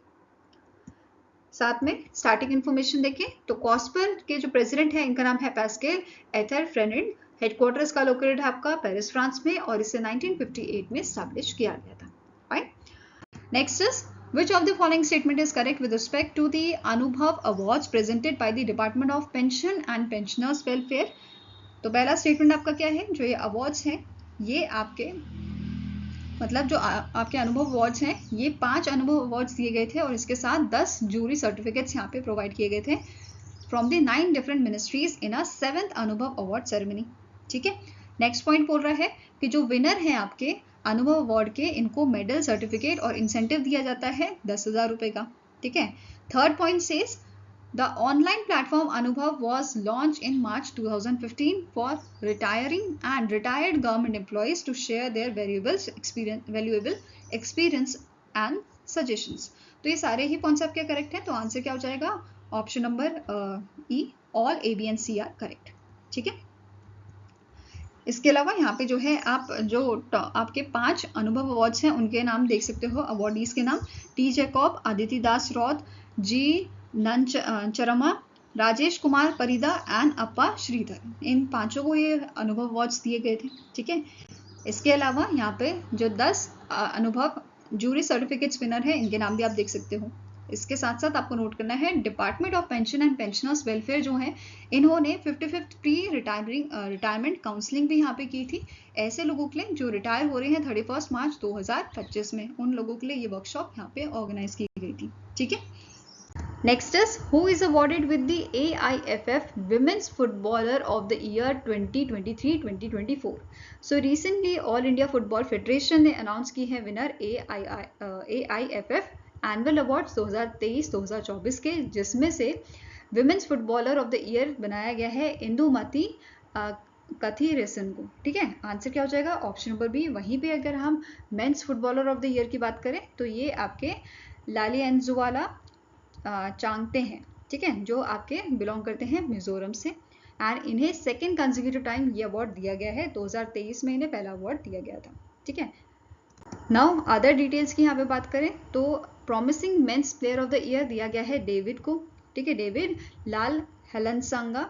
साथ में स्टार्टिंग इन्फॉर्मेशन देखें तो कॉस्पर के जो प्रेसिडेंट है इनका नाम है पैस्कल एथरफ्रेनिड। हेडक्वार्टर्स का लोकेटेड है आपका पेरिस फ्रांस में और इसे 1958 में स्टैब्लिश किया गया था। Fine, next is which of the following statement is correct with respect to the Anubhav Awards presented by the Department of Pension and Pensioners Welfare? तो पहला स्टेटमेंट आपका क्या है? जो ये अवार्ड्स हैं ये आपके मतलब जो आपके अनुभव अवार्ड्स हैं ये 5 अनुभव अवार्ड्स दिए गए थे और इसके साथ 10 जूरी सर्टिफिकेट्स यहाँ पे प्रोवाइड किए गए थे from the 9 different ministries in a 7th अनुभव अवार्ड सेरेमनी। ठीक है, नेक्स्ट पॉइंट बोल रहा है कि जो विनर हैं आपके अनुभव अवार्ड के इनको मेडल, सर्टिफिकेट और इंसेंटिव दिया जाता है 10,000 रुपए का। ठीक है, third point says The online platform Anubhav was launched in March 2015 for retiring and retired government employees to share their valuable experience and suggestions. तो ये सारे ही पॉइंट्स आपके करेक्ट हैं, तो आंसर क्या हो जाएगा? Option number E, all A, B and C are correct. ठीक है, इसके अलावा यहाँ पे जो है आप जो आपके 5 अनुभव अवार्ड्स हैं उनके नाम देख सकते हो, अवार्डीज के नाम T Jacob, Aditi Das Roth, G Nancharaiah, Rajesh Kumar Parida and Appa Sridhar. इन 5 को ये अनुभव अवार्ड्स दिए गए थे। ठीक है, इसके अलावा यहाँ पे जो 10 अनुभव जूरी सर्टिफिकेट्स विनर है इनके नाम भी आप देख सकते हो। इसके साथ साथ आपको नोट करना है department of pension and pensioners welfare जो है, इन्होंने 55th प्री रिटायरमेंट काउंसलिंग भी यहाँ पे की थी ऐसे लोगों के लिए जो रिटायर हो रहे हैं 31 मार्च 2025 में, उन लोगों के लिए ये वर्कशॉप यहाँ पे ऑर्गेनाइज की गई थी। ठीक है, next is who is awarded with the AIFF Women's Footballer of the Year 2023-2024। So recently all India football federation ने अनाउंस की है विनर AIFF एनुअल अवार्ड्स 2023-2024 के, जिसमें से women's footballer of the year बनाया गया है इंदुमती कथीरेसन को। ठीक है, आंसर क्या हो जाएगा? Option number B. वहीं पे अगर हम men's footballer of the year की बात करें तो ये आपके लालिएंजुआला चांगते हैं। ठीक है, जो आपके बिलोंग करते हैं मिजोरम से, एंड इन्हें सेकेंड कंसेक्यूटिव टाइम ये अवार्ड दिया गया है। 2023 में इन्हें पहला अवार्ड दिया गया था। ठीक है, नाउ अदर डिटेल्स की यहाँ पे बात करें तो promising men's player of the year दिया गया है डेविड को। ठीक है, David Lalhlansanga.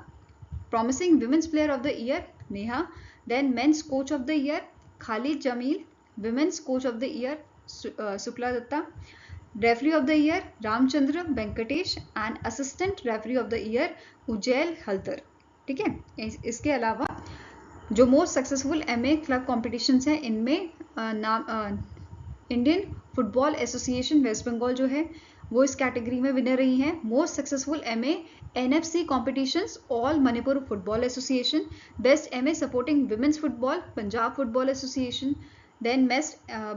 Promising women's player of the year Neha. Then men's coach of the year Khalid Jamil. Women's coach of the year Shukla Datta. Referee of the year Ramachandra Venkatesh and assistant referee of the year Ujjal Haldar. ठीक है, इसके अलावा जो most successful MA club competitions हैं इनमें Indian football association waste Bengal जो है वो इस कैटेगरी में विनर रही हैं। Most successful MA NFC competitions all Manipur football association. Best MA supporting women's football Punjab football association. Then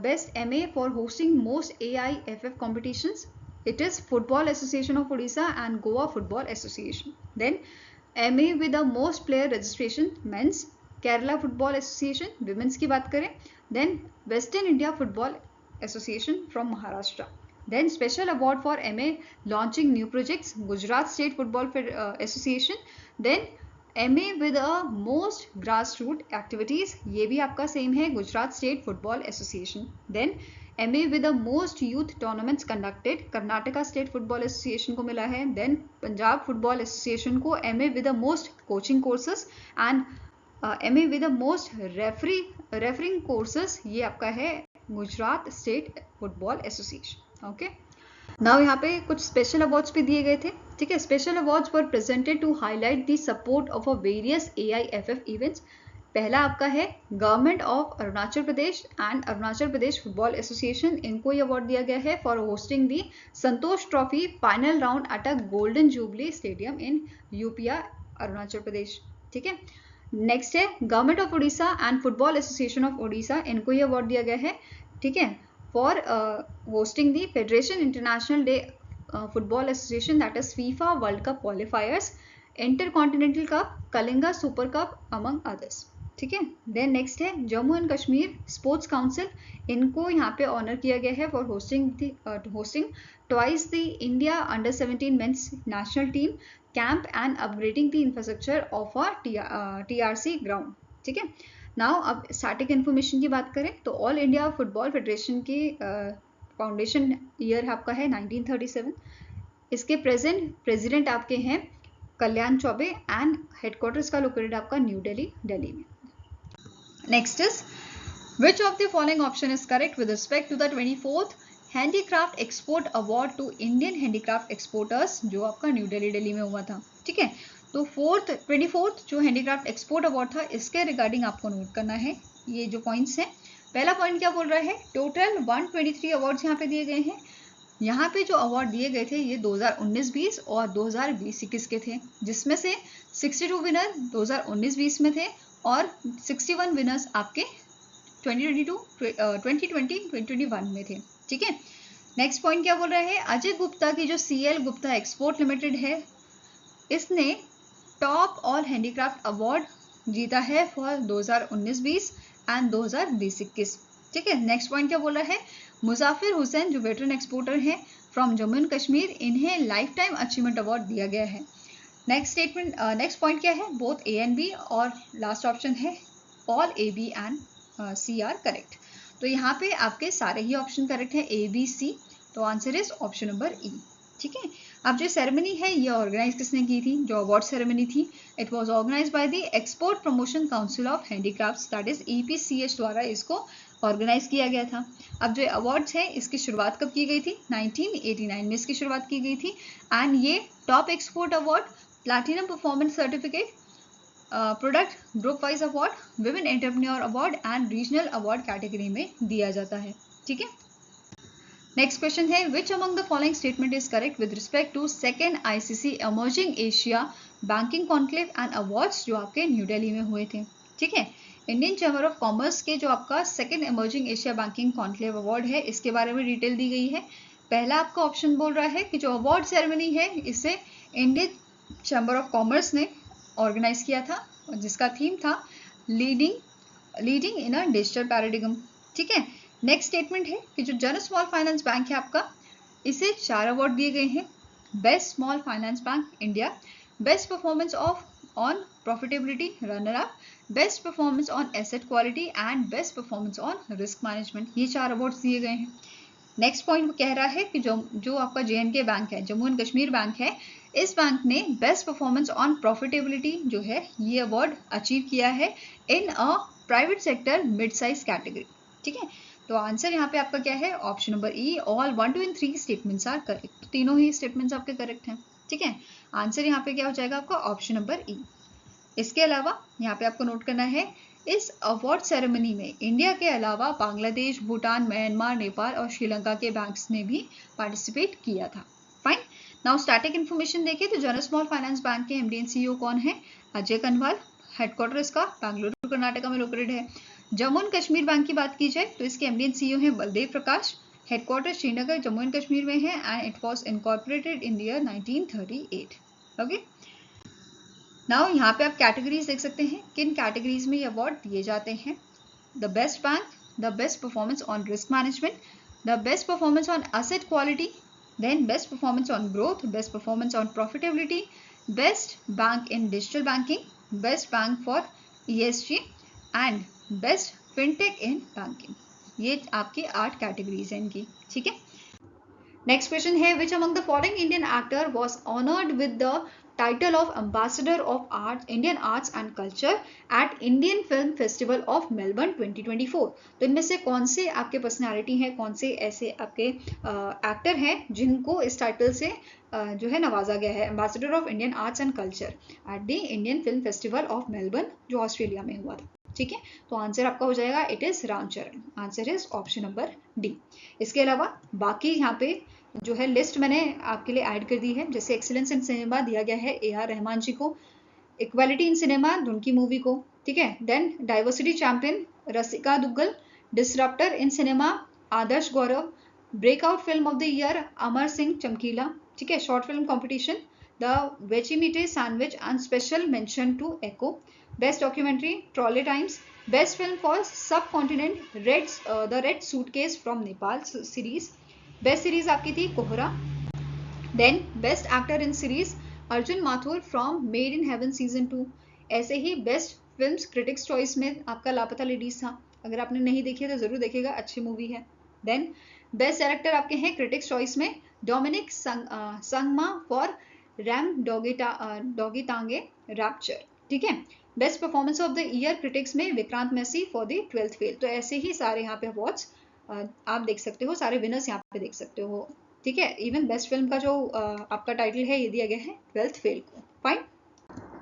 best MA for hosting most AIFF competitions, it is Football Association of Odisha and Goa Football Association. Then MA with the most player registration men's Kerala Football Association, women's की बात करें, then Western India Football Association from Maharashtra. Then special award for MA launching new projects Gujarat State Football Association. Then MA with a most grassroots activities, ये भी आपका सेम है Gujarat state football association. Then MA with the most youth tournaments conducted Karnataka state football association को मिला है। देन पंजाब फुटबॉल एसोसिएशन को MA with the most coaching courses and MA with the most refereeing courses, ये आपका है Gujarat state football association. Okay, now यहाँ पे कुछ स्पेशल अवार्ड्स भी दिए गए थे। ठीक है, special awards were presented to highlight the support of a various AIFF events. पहला आपका है government of Arunachal Pradesh and Arunachal Pradesh football association, इनको ये अवार्ड दिया गया है for hosting the Santosh trophy final round at a golden jubilee stadium in Yupia Arunachal Pradesh. ठीक है, नेक्स्ट है government of Orissa and football association of Orissa, इनको ये अवार्ड दिया गया है। ठीक है, for hosting the Federation International Day Football Association, that is FIFA World Cup qualifiers, Intercontinental Cup, Kalinga Super Cup among others। ठीक है, देन नेक्स्ट है Jammu and Kashmir sports council, इनको यहाँ पे ऑनर किया गया है for hosting twice the India under 17 mains national team camp and upgrading the infrastructure of a TRC ground. ठीक है, नाउ अब स्टैटिक इन्फॉर्मेशन की बात करें तो ऑल इंडिया फुटबॉल फेडरेशन की फाउंडेशन ईयर आपका है 1937। इसके प्रेसिडेंट आपके हैं कल्याण चौबे एंड हेडक्वार्टर्स का लोकेटेड आपका न्यू दिल्ली में। Next is which of the following option is correct with respect to the 24th handicraft export award to Indian handicraft exporters, जो आपका न्यू दिल्ली में हुआ था। ठीक है, तो 24th जो हैंडीक्राफ्ट एक्सपोर्ट अवार्ड था इसके रिगार्डिंग आपको नोट करना है ये जो पॉइंट्स हैं। पहला पॉइंट क्या बोल रहा है, टोटल 123 अवार्ड्स यहाँ पे दिए गए हैं। यहाँ पे जो अवार्ड दिए गए थे ये 2019-20 और 2020-21 के थे, जिसमें से 62 विनर 2019-20 में थे और 61 विनर्स आपके 2020-2021 में थे। ठीक है, नेक्स्ट पॉइंट क्या बोल रहा है, अजय गुप्ता की जो CL गुप्ता एक्सपोर्ट लिमिटेड है इसने टॉप ऑल हैंडीक्राफ्ट अवार्ड जीता है फॉर 2019-20 एंड 2020-21। ठीक है, नेक्स्ट पॉइंट क्या बोल रहा है, मुजाफिर हुसैन जो वेटरन एक्सपोर्टर हैं फ्रॉम जम्मू एंड कश्मीर, इन्हें लाइफ टाइम अचीवमेंट अवार्ड दिया गया है। नेक्स्ट पॉइंट क्या है, बोथ A एंड B, और लास्ट ऑप्शन है all AB and C are correct. तो यहाँ पे आपके सारे ही ऑप्शन करेक्ट है A B C, तो answer is option number E। ठीक है। अब जो सेरेमनी है ये ऑर्गेनाइज किसने की थी, जो अवार्ड सेरेमनी थी, it was organised by the export promotion council of handicrafts, that is EPCH द्वारा इसको ऑर्गेनाइज किया गया था। अब जो अवार्ड्स है इसकी शुरुआत कब की गई थी, 1989 में इसकी शुरुआत की गई थी। एंड ये top export award, platinum performance certificate, product group wise award, women entrepreneur award and regional award category में दिया जाता है। ठीक है। नेक्स्ट क्वेश्चन है, which among the following statement is correct with respect to second ICC emerging Asia banking conclave and awards जो आपके न्यू दिल्ली में हुए थे। ठीक है। इंडियन चैम्बर ऑफ कॉमर्स के जो आपका second emerging Asia banking conclave award है, इसके बारे में डिटेल दी गई है। पहला आपका ऑप्शन बोल रहा है कि जो अवार्ड सेरेमनी है इसे इंडियन चैम्बर ऑफ कॉमर्स ने ऑर्गेनाइज किया था, जिसका थीम था leading in a digital paradigm. ठीक है। नेक्स्ट स्टेटमेंट है कि जो जन स्मॉल फाइनेंस बैंक है आपका, इसे 4 अवार्ड दिए गए हैं। Best small finance bank India, best performance on profitability runner up, best performance on asset quality and best performance on risk management, ये 4 अवार्ड्स दिए गए हैं। नेक्स्ट पॉइंट कह रहा है कि जो आपका JNK बैंक है, जम्मू एंड कश्मीर बैंक है, इस बैंक ने बेस्ट परफॉर्मेंस ऑन प्रॉफिटेबिलिटी जो है ये अवार्ड अचीव किया है in a private sector mid size category. ठीक है। तो आंसर यहाँ पे आपका क्या है, option number E, all 1, 2 and 3 statements are correct. तो तीनों ही स्टेटमेंट्स आपके करेक्ट हैं। ठीक है। आंसर यहाँ पे क्या हो जाएगा आपका, ऑप्शन नंबर E। इसके अलावा यहाँ पे आपको नोट करना है, इस अवार्ड सेरेमनी में इंडिया के अलावा बांग्लादेश, भूटान, म्यांमार, नेपाल और श्रीलंका के बैंक्स ने भी पार्टिसिपेट किया था। फाइन। नाउ स्टैटिक इन्फॉर्मेशन देखें तो जन स्मॉल फाइनेंस बैंक के MD and CEO कौन है, अजय कनवाल। हेडक्वार्टर इसका बेंगलुरु कर्नाटका में लोकेटेड है। जम्मू एंड कश्मीर बैंक की बात की जाए तो इसके MD and CEO है बलदेव प्रकाश। हेडक्वार्टर श्रीनगर जम्मू एंड कश्मीर में है and it was incorporated in year 1938। Okay. Now यहाँ पे आप कैटेगरीज देख सकते हैं, किन कैटेगरीज में ये अवार्ड दिए जाते हैं। The best bank, the best performance on risk management, the best performance on asset quality, then best performance on growth, best performance on profitability, best bank in digital banking, best bank for ESG and best fintech in banking. ये आपकी 8 कैटेगरीज हैं इनकी। ठीक है। नेक्स्ट क्वेश्चन है, which among the following Indian actor was honoured with the title of ambassador of art Indian arts and culture at Indian film festival of Melbourne 2024। तो इनमें से कौन से आपके पर्सनैलिटी हैं, कौन से ऐसे आपके एक्टर हैं जिनको इस टाइटल से जो है नवाजा गया है, ambassador of Indian arts and culture at the Indian film festival of Melbourne जो ऑस्ट्रेलिया में हुआ था। ठीक है। तो आंसर आपका हो जाएगा, it is Ramcharan. Answer is option number D। इसके अलावा बाकी यहाँ पे जो है लिस्ट मैंने आपके लिए ऐड कर दी है, जैसे एक्सीलेंस इन सिनेमा दिया गया है AR रहमान जी को, equality in cinema Dhunki movie को। ठीक है। Then diversity champion Rasika Dugal, disruptor in cinema Adarsh Gourav, breakout film of the year Amar Singh Chamkila. ठीक है। Short film competition the Vegemite sandwich and special mention to Echo, best documentary Trolley Times, best film for subcontinent the red suitcase from Nepal series, best series आपकी थी Kohrra. Then best actor in series Arjun Mathur from made in heaven season 2। ऐसे ही बेस्ट फिल्म्स क्रिटिक्स चॉइस में आपका लापता लेडीज था, अगर आपने नहीं देखी है तो जरूर देखिएगा, अच्छी मूवी है। देन बेस्ट डायरेक्टर आपके हैं क्रिटिक्स चॉइस में Dominic Sangma for Rimdogittanga rapture. ठीक है। Best performance of the year critics में Vikrant Massey for the 12th fail. तो ऐसे ही सारे यहाँ पे अवार्ड्स आप देख सकते हो, सारे विनर्स यहाँ पे देख सकते हो। ठीक है। इवन बेस्ट फिल्म का जो आपका टाइटल है ये दिया गया है 12th फेल को। फाइन।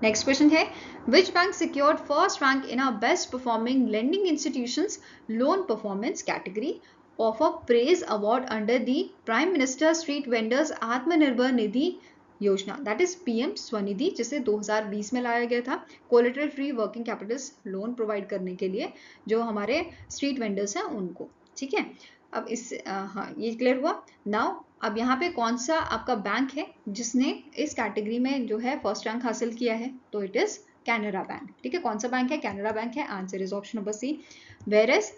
नेक्स्ट क्वेश्चन है, which bank secured first rank in a best performing lending institutions loan performance category of a praise award under the prime minister street vendors Atmanirbhar Nidhi योजना, दैट इज PM स्वनिधि, जिसे 2020 में लाया गया था collateral free working Capitals loan provide करने के लिए जो हमारे स्ट्रीट वेंडर्स हैं उनको। ठीक है। अब इस हाँ ये क्लियर हुआ। नाउ अब यहाँ पे कौन सा आपका बैंक है जिसने इस कैटेगरी में जो है फर्स्ट रैंक हासिल किया है, तो इट इज कैनरा बैंक। ठीक है। कौन सा बैंक है, कैनरा बैंक है। Answer is option number C। Whereas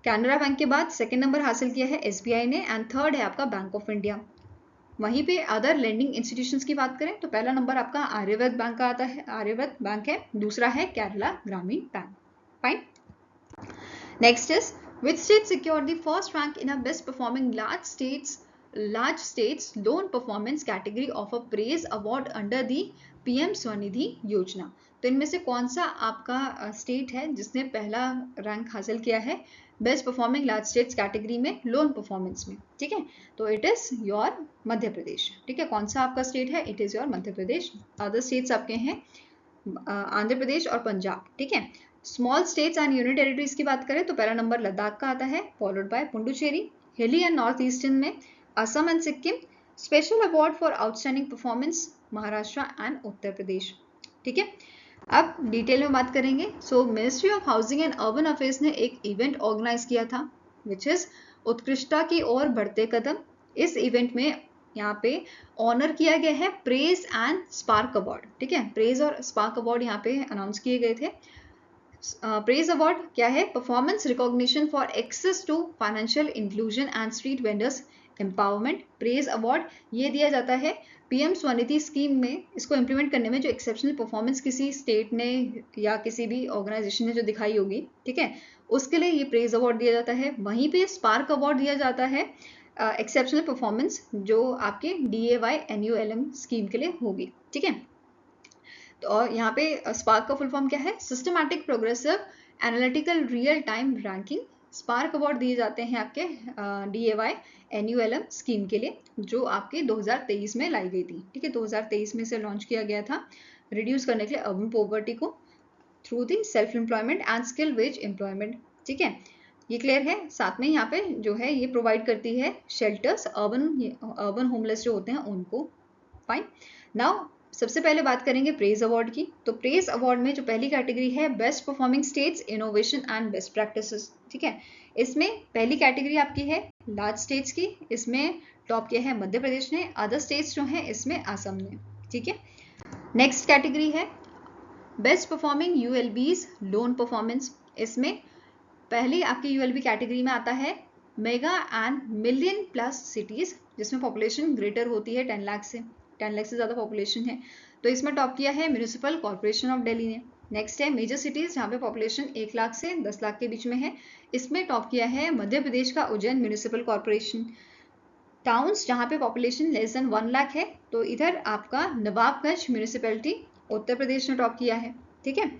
Canara bank के बाद सेकंड नंबर हासिल किया है SBI ने एंड थर्ड है आपका बैंक ऑफ इंडिया। वहीं पे अदर लेंडिंग इंस्टीट्यूशंस की बात करें तो पहला नंबर आपका आर्यव्रत बैंक का आता है, आर्यव्रत बैंक है। दूसरा है केरला ग्रामीण bank. Fine. Next is, which state secured the first rank in a best performing large states large states loan performance category of a praise award under the PM Svanidhi योजना। तो इनमें से कौन सा आपका स्टेट है जिसने पहला रैंक हासिल किया है best performing large states category में लोन परफॉर्मेंस में? ठीक है, तो it is your Madhya Pradesh. ठीक है, कौन सा आपका स्टेट है? It is your Madhya Pradesh. Other states आपके हैं आंध्र प्रदेश और पंजाब। ठीक है, small states and union territories की बात करें तो पहला नंबर लद्दाख का आता है, फॉलोड बाय पुडुचेरी। हिली एंड नॉर्थ ईस्टर्न में Assam and Sikkim. Special award for outstanding performance Maharashtra and Uttar Pradesh. ठीक है, अब डिटेल में बात करेंगे। So ministry of housing and urban affairs ने एक इवेंट ऑर्गेनाइज किया था विच इज उत्कृष्टता की ओर बढ़ते कदम। इस इवेंट में यहाँ पे ऑनर किया गया है प्रेज एंड स्पार्क अवार्ड। ठीक है, प्रेज और स्पार्क अवार्ड यहाँ पे अनाउंस किए गए थे। प्रेज अवार्ड क्या है? Performance recognition for access to financial inclusion and street vendors empowerment. Praise award ये दिया जाता है पीएम स्वनिधि स्कीम में, इसको इम्प्लीमेंट करने में जो एक्सेप्शनल परफॉर्मेंस किसी स्टेट ने या किसी भी ऑर्गेनाइजेशन ने जो दिखाई होगी, ठीक है, उसके लिए ये प्रेज अवार्ड दिया जाता है। वहीं पे स्पार्क अवार्ड दिया जाता है एक्सेप्शनल परफॉर्मेंस जो आपके DAY NULM स्कीम के लिए होगी। ठीक है, तो और यहाँ पे स्पार्क का फुल फॉर्म क्या है? Systematic progressive analytical real time ranking. Spark award दिए जाते हैं आपके DAY NULM स्कीम के लिए जो आपके 2023 में लाई गई थी। ठीक है, 2023 में से लॉन्च किया गया था रिड्यूस करने के लिए अर्बन पॉवर्टी को through the self employment and skill veg employment. ठीक है, ये क्लियर है। साथ में यहाँ पे जो है ये प्रोवाइड करती है शेल्टर्स अर्बन होमलेस जो होते हैं उनको। फाइन, नाउ सबसे पहले बात करेंगे प्रेज अवार्ड की। तो प्रेज अवार्ड में जो पहली कैटेगरी है best performing states innovation and best practices. ठीक है, इसमें पहली कैटेगरी आपकी है लार्ज स्टेट्स की, इसमें टॉप किया है मध्य प्रदेश ने, अदर स्टेट्स जो हैं इसमें असम ने। ठीक है, नेक्स्ट कैटेगरी है best performing ULBs loan performance. इसमें पहली आपकी ULB कैटेगरी में आता है mega and million plus cities जिसमें पॉपुलेशन ग्रेटर होती है 10 लाख से, 10 लाख से ज़्यादा पॉपुलेशन है। तो इसमें टॉप किया है म्यूनिसिपल कॉर्पोरेशन ऑफ दिल्ली ने। नेक्स्ट है मेजर सिटीज जहाँ पे पॉपुलेशन 1 लाख से 10 लाख के बीच में है, इसमें टॉप किया है मध्य प्रदेश का उज्जैन म्यूनिसिपल कॉर्पोरेशन। टाउन्स जहाँ पे पॉपुलेशन लेस देन 1 लाख है तो इधर आपका नवाबगंज म्यूनिसिपैलिटी उत्तर प्रदेश ने टॉप किया है। ठीक है,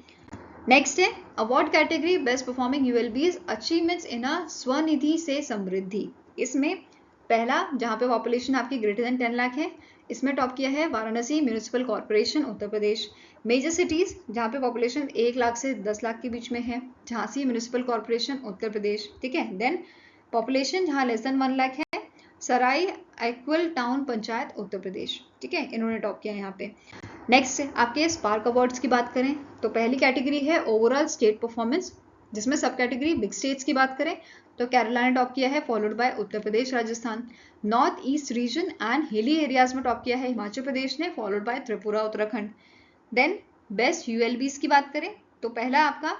नेक्स्ट है award category best performing ULBs achievements in a Svanidhi se Samriddhi. इसमें पहला जहाँ पे पॉपुलेशन आपकी ग्रेटर देन 10 लाख है, इसमें टॉप किया है Varanasi municipal corporation Uttar Pradesh. Major cities जहाँ पे पॉपुलेशन 1 लाख से 10 लाख के बीच में है, झांसी म्यूनिसिपल कॉर्पोरेशन उत्तर प्रदेश। ठीक है, देन पॉपुलेशन जहाँ लेस देन 1 लाख है, सराय एक्वल टाउन पंचायत उत्तर प्रदेश। ठीक है, इन्होंने टॉप किया यहाँ पे। नेक्स्ट आपके स्पार्क अवार्ड्स की बात करें तो पहली कैटेगरी है ओवरऑल स्टेट परफॉर्मेंस जिसमें सब कैटेगरी बिग स्टेट्स की बात करें तो केरला ने टॉप किया है, followed by Uttar Pradesh, Rajasthan. North east region and hilly areas में टॉप किया है हिमाचल प्रदेश ने, followed by Tripura, Uttarakhand. Then best ULBs की बात करें तो पहला आपका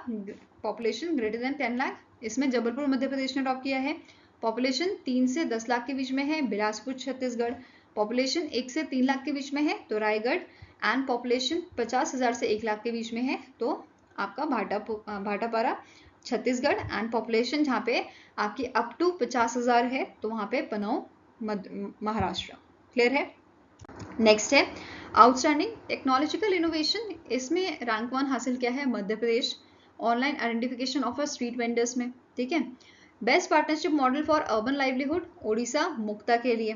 पॉपुलेशन ग्रेटर देन 10 लाख, इसमें जबलपुर मध्य प्रदेश ने टॉप किया है। पॉपुलेशन 3 से 10 लाख के बीच में है बिलासपुर छत्तीसगढ़। पॉपुलेशन 1 से 3 लाख के बीच में है तो रायगढ़। एंड पॉपुलेशन 50,000 से 1 लाख के बीच में है तो आपका भाटापारा छत्तीसगढ़। एंड पॉपुलेशन जहाँ पे आपकी अप टू 50,000 है तो वहाँ पे पनौ महाराष्ट्र। क्लियर है। नेक्स्ट है आउटस्टैंडिंग टेक्नोलॉजिकल इनोवेशन, इसमें रैंक 1 हासिल किया है Madhya Pradesh online identification of street vendors में। ठीक है, best partnership model for urban livelihood Odisha Mukta के लिए।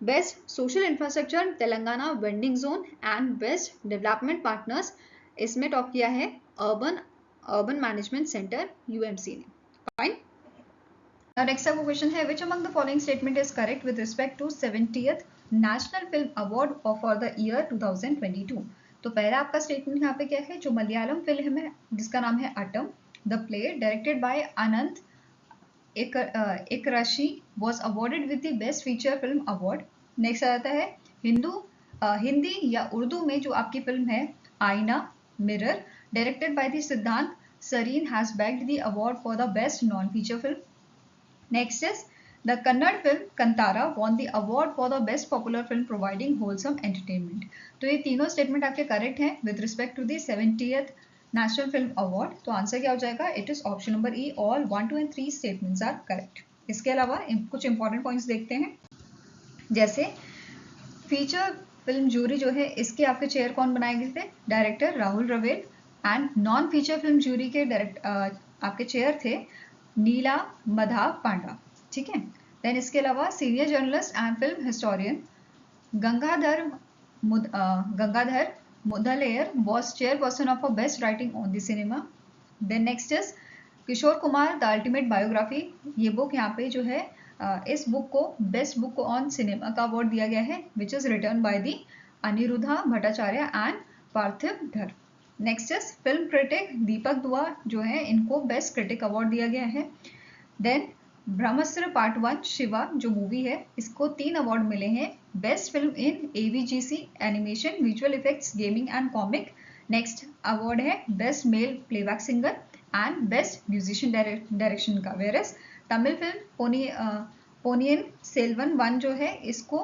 Best social infrastructure Telangana vending zone and best development partners, इसमें टॉप किया है अर्बन मैनेजमेंट सेंटर UMC ने। फाइन, नेक्स्ट आपका क्वेश्चन है which among the following statement is correct with respect to 70th national film award for the year 2022। तो पहला आपका स्टेटमेंट यहाँ पे क्या है, जो मलयालम फिल्म है जिसका नाम है Attam the play directed by Anand Ekarshi was awarded with the best feature film award। Next आता है हिंदी या उर्दू में जो आपकी फिल्म है आईना mirror directed by the Siddhant Sarin has bagged the award for the best non feature film। Next is the Kannada film Kantara won the award for the best popular film providing wholesome entertainment। तो ये तीनों स्टेटमेंट आपके करेक्ट हैं with respect to the 70th national film award. तो आंसर क्या हो जाएगा, it is option number E, all 1, 2 and 3 statements are correct. इसके अलावा कुछ इंपॉर्टेंट पॉइंट्स देखते हैं। जैसे फीचर फिल्म जूरी जो है इसके आपके चेयर कौन बनाए गए थे, director Rahul Rawail, and non feature film jury के आपके चेयर थे नीला मधा पांडा, ठीक है। देन इसके अलावा senior journalist and film historian Gangadhar Gangadhar Mudaliar was chairperson of a best writing on the cinema. Then next is Kishore Kumar the ultimate biography, ये बुक यहाँ पे जो है इस बुक को बेस्ट बुक ऑन सिनेमा का अवार्ड दिया गया है which is written by the Aniruddha Bhattacharjee and Parthiv Dhar. Next is film critic Deepak Dua जो है इनको बेस्ट क्रिटिक अवार्ड दिया गया है। देन ब्रह्मास्त्र पार्ट 1 शिवा जो मूवी है इसको 3 अवार्ड मिले हैं, best film in AVGC animation visual effects gaming and comic. Next award है best male playback singer and best musician direction का। वेरस तमिल फिल्म पोनियन सेल्वन 1 जो है इसको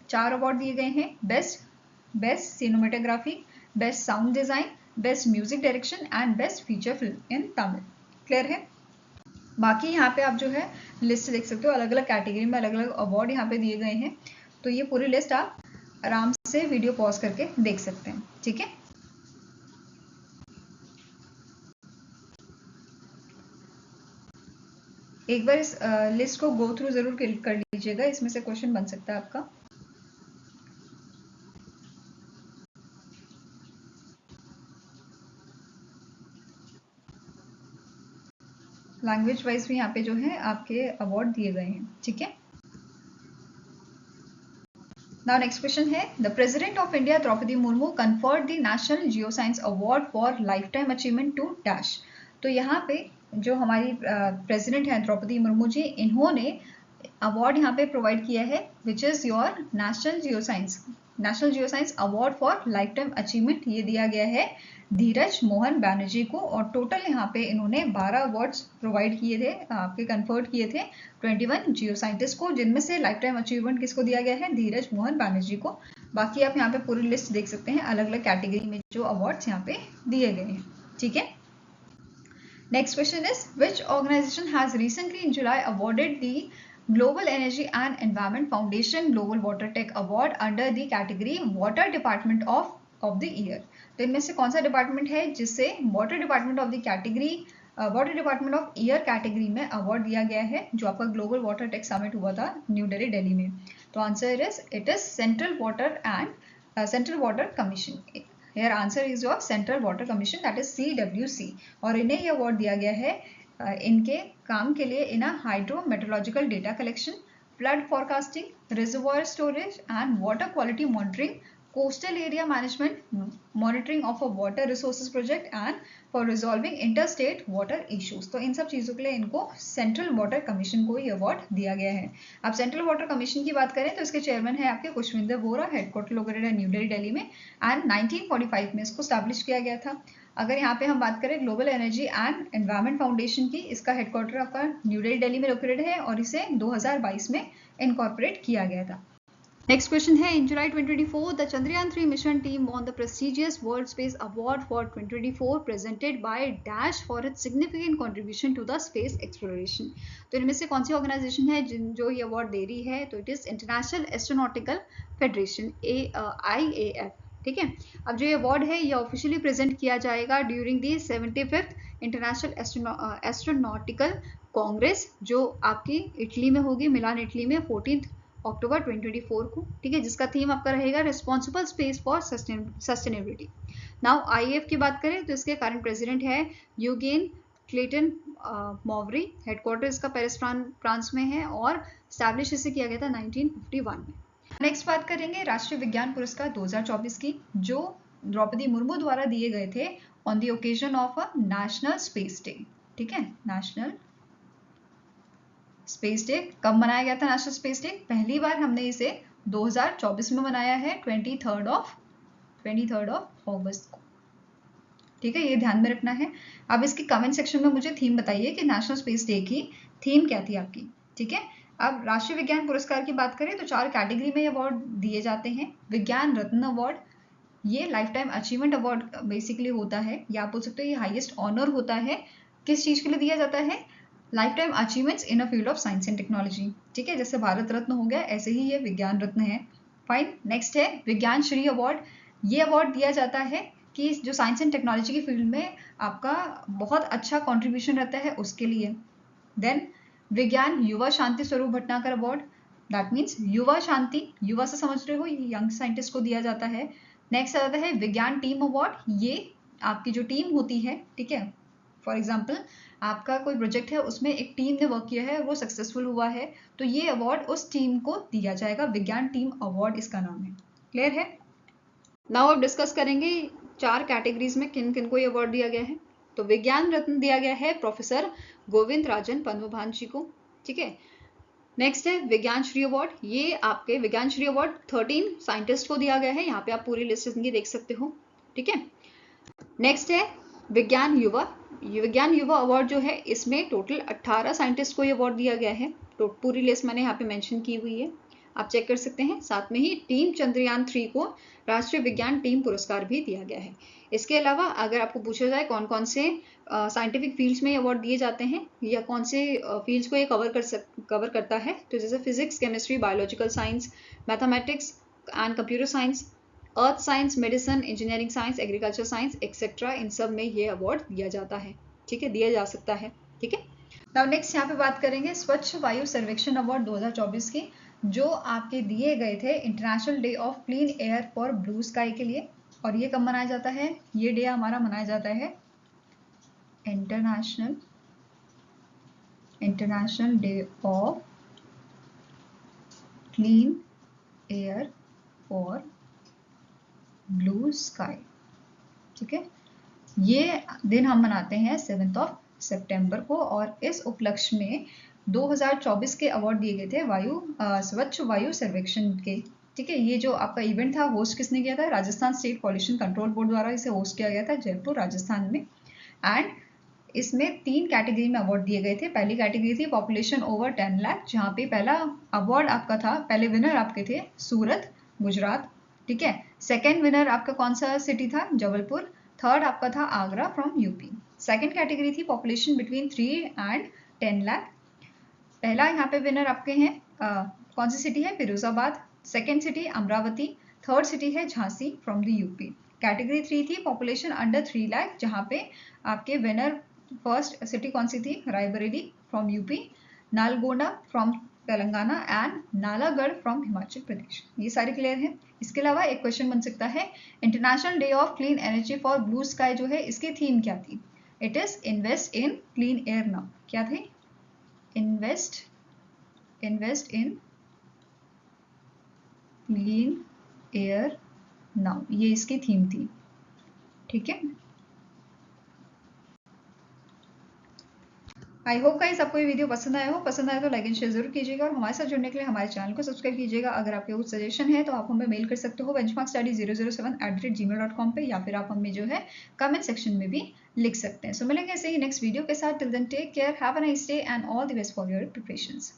4 अवार्ड दिए गए हैं, best cinematography, best sound design, best music direction and best feature film in Tamil. Clear है। बाकी यहाँ पे आप जो है लिस्ट देख सकते हो, अलग अलग कैटेगरी में अलग अलग अवार्ड यहाँ पे दिए गए हैं, तो ये पूरी लिस्ट आप आराम से वीडियो पॉज करके देख सकते हैं, ठीक है। एक बार इस लिस्ट को गो थ्रू जरूर कर लीजिएगा, इसमें से क्वेश्चन बन सकता है आपका। लैंग्वेज वाइज भी यहाँ पे जो है आपके अवार्ड दिए गए हैं, ठीक है। नाउ नेक्स्ट क्वेश्चन है the president of India Droupadi Murmu conferred the national geo science award for life time achievement to dash. तो यहाँ पे जो हमारी प्रेसिडेंट हैं द्रौपदी मुर्मू जी, इन्होंने अवार्ड यहाँ पे प्रोवाइड किया है which is your national geo science award for life time achievement. ये दिया गया है धीरज मोहन बैनर्जी को, और टोटल यहाँ पे इन्होंने 12 अवार्ड्स प्रोवाइड किए थे, आपके कन्फर्ड किए थे 21 जियो साइंटिस्ट को, जिनमें से लाइफ टाइम अचीवमेंट किसको दिया गया है, धीरज मोहन बैनर्जी को। बाकी आप यहाँ पे पूरी लिस्ट देख सकते हैं अलग अलग कैटेगरी में जो अवार्ड्स यहाँ पे दिए गए हैं, ठीक है। Next question is which organization has recently in July awarded the Global Energy and Environment Foundation Global Water Tech Award under the category Water Department of the Year। तो इनमें से कौन सा डिपार्टमेंट है जिससे water department of the category water department of year category में अवार्ड दिया गया है, जो आपका ग्लोबल वाटर टेक समिट हुआ था न्यू दिल्ली में। तो answer it is central water commission. Here answer is your Central Water Commission, that is CWC, और इन्हें ये अवार्ड दिया गया है इनके काम के लिए in hydrometeorological data collection, flood forecasting, reservoir storage and water quality monitoring, coastal area management, monitoring of a water resources project and for resolving interstate water issues. तो इन सब चीज़ों के लिए इनको सेंट्रल वाटर कमीशन को ये अवार्ड दिया गया है। अब सेंट्रल वाटर कमीशन की बात करें तो इसके चेयरमैन है आपके खुशविंदर बोरा, हेडक्वार्टर लोकेटेड है न्यू दिल्ली में, एंड 1945 में इसको स्टैब्लिश किया गया था। अगर यहाँ पे हम बात करें global energy and environment foundation की, इसका हेडक्वार्टर आपका न्यू दिल्ली में लोकेटेड है और इसे 2022 में इनकॉर्पोरेट किया गया था। नेक्स्ट क्वेश्चन है इन जुलाई 2024 the Chandrayaan 3 mission team won the prestigious World Space Award for 2024 presented by Dash for its significant contribution to the space exploration। तो इनमें से कौन सी ऑर्गेनाइजेशन है जो ये अवार्ड दे रही है, तो it is international astronautical federation IAF, ठीक है। अब जो ये अवार्ड है ये ऑफिशियली प्रेजेंट किया जाएगा during the 75th international astronautical Congress, जो आपकी इटली में होगी, मिलान इटली में 14 अक्टूबर 2024 को, ठीक है, जिसका थीम आपका रहेगा responsible space for sustainability. Now IAF की बात करें तो इसके करंट प्रेसिडेंट है यूगेन क्लेटन मॉवरी, हेडक्वार्टर इसका पेरिस फ्रांस में है और स्टैब्लिश इसे किया गया था 1951 में। नेक्स्ट बात करेंगे राष्ट्रीय विज्ञान पुरस्कार 2024 की, जो द्रौपदी मुर्मू द्वारा दिए गए थे on the occasion of a national space day, ठीक है। नेशनल स्पेस डे कब मनाया गया था? नेशनल स्पेस डे पहली बार हमने इसे 2024 में मनाया है 23rd ऑफ अगस्त को, ठीक है, ये ध्यान में रखना है। अब इसके कमेंट सेक्शन में मुझे थीम बताइए कि नेशनल स्पेस डे की थीम क्या थी आपकी, ठीक है। अब राष्ट्रीय विज्ञान पुरस्कार की बात करें तो 4 कैटेगरी में अवार्ड दिए जाते हैं। विज्ञान रत्न अवार्ड, ये life time achievement award basically होता है, या आप बोल सकते हो ये हाईएस्ट ऑनर होता है। किस चीज के लिए दिया जाता है? Life time achievements in a field of science and technology, ठीक है, जैसे भारत रत्न हो गया ऐसे ही ये विज्ञान रत्न है। फाइन, नेक्स्ट है विज्ञान श्री अवार्ड। ये अवार्ड दिया जाता है कि जो साइंस एंड टेक्नोलॉजी की फील्ड में आपका बहुत अच्छा कॉन्ट्रीब्यूशन रहता है उसके लिए। देन विज्ञान युवा Shanti Swarup Bhatnagar award, that means युवा शांति, युवा से समझ रहे हो, ये यंग साइंटिस्ट को दिया जाता है। नेक्स्ट आता है विज्ञान टीम अवार्ड, ये आपकी जो टीम होती है, ठीक है, फॉर एग्जाम्पल आपका कोई प्रोजेक्ट है उसमें एक टीम ने वर्क किया है, वो सक्सेसफुल हुआ है, तो ये अवार्ड उस टीम को दिया जाएगा, विज्ञान टीम अवार्ड इसका नाम है। क्लियर है? नाउ अब डिस्कस करेंगे 4 कैटेगरीज में किन किन को ये अवार्ड दिया गया है। तो विज्ञान रत्न दिया गया है प्रोफेसर गोविंद राजन पद्मभान जी को, ठीक है। नेक्स्ट है विज्ञान श्री अवार्ड, ये आपके विज्ञान श्री अवार्ड 13 साइंटिस्ट को दिया गया है, यहाँ पे आप पूरी लिस्ट इनकी देख सकते हो, ठीक है। नेक्स्ट है विज्ञान युवा, विज्ञान युवा अवार्ड जो है इसमें टोटल 18 साइंटिस्ट को ये अवार्ड दिया गया है, तो पूरी लिस्ट मैंने यहाँ पे मेंशन की हुई है, आप चेक कर सकते हैं। साथ में ही टीम चंद्रयान 3 को राष्ट्रीय विज्ञान टीम पुरस्कार भी दिया गया है। इसके अलावा अगर आपको पूछा जाए कौन कौन से साइंटिफिक फील्ड्स में अवार्ड दिए जाते हैं या कौन से फील्ड्स को ये कवर करता है, तो जैसे physics, chemistry, biological science, mathematics and computer science, earth science, medicine, engineering science, agriculture science etcetera, इन सब में ये अवार्ड दिया जाता है, ठीक है, दिया जा सकता है, ठीक है। नाउ नेक्स्ट यहाँ पे बात करेंगे स्वच्छ वायु सर्वेक्षण अवार्ड 2024 की, जो आपके दिए गए थे international day of clean air for blue sky के लिए। और ये कब मनाया जाता है? ये डे हमारा मनाया जाता है international day of clean air for blue sky, ठीक है। ये दिन हम मनाते हैं 7 सितंबर को, और इस उपलक्ष्य में 2024 के अवार्ड दिए गए थे स्वच्छ वायु सर्वेक्षण के, ठीक है। ये जो आपका इवेंट था होस्ट किसने किया था? Rajasthan state pollution control board द्वारा इसे होस्ट किया गया था जयपुर राजस्थान में। एंड इसमें 3 कैटेगरी में अवार्ड दिए गए थे। पहली कैटेगरी थी पॉपुलेशन ओवर 10 लाख, जहाँ पे पहला अवार्ड आपका था, पहले विनर आपके थे सूरत गुजरात, ठीक है। सेकेंड विनर आपका कौन सा सिटी था? जबलपुर। थर्ड आपका था Agra from UP. Second category थी पॉपुलेशन बिटवीन 3 एंड 10 लाख। पहला यहाँ पे विनर आपके हैं कौन सी सिटी है? Firozabad. Second city Amravati. Third city है Jhansi from the UP. Category 3 थी पॉपुलेशन अंडर 3 लाख, जहाँ पे आपके विनर फर्स्ट सिटी कौन सी थी? Raebareli from UP, Nalgonda from Telangana and Nalagarh from Himachal Pradesh. ये सारे क्लियर है। इसके अलावा एक क्वेश्चन बन सकता है, international day of clean energy for blue sky जो है इसकी थीम क्या थी? It is invest in clean air now. क्या थी? Invest in clean air now, ये इसकी थीम थी, ठीक है। आई होप गाइस आपको ये वीडियो पसंद आया हो। पसंद आया तो लाइक एंड शेयर जरूर कीजिएगा, और हमारे साथ जुड़ने के लिए हमारे चैनल को सब्सक्राइब कीजिएगा। अगर आपके कुछ सजेशन है तो आप हमें मेल कर सकते हो benchmarkstudy007@gmail.com पे, या फिर आप हमें जो है कमेंट सेक्शन में भी लिख सकते हैं। सो मिलेंगे ऐसे ही नेक्स्ट वीडियो के साथ। Till then take care, have a nice day and all the best for your preparations.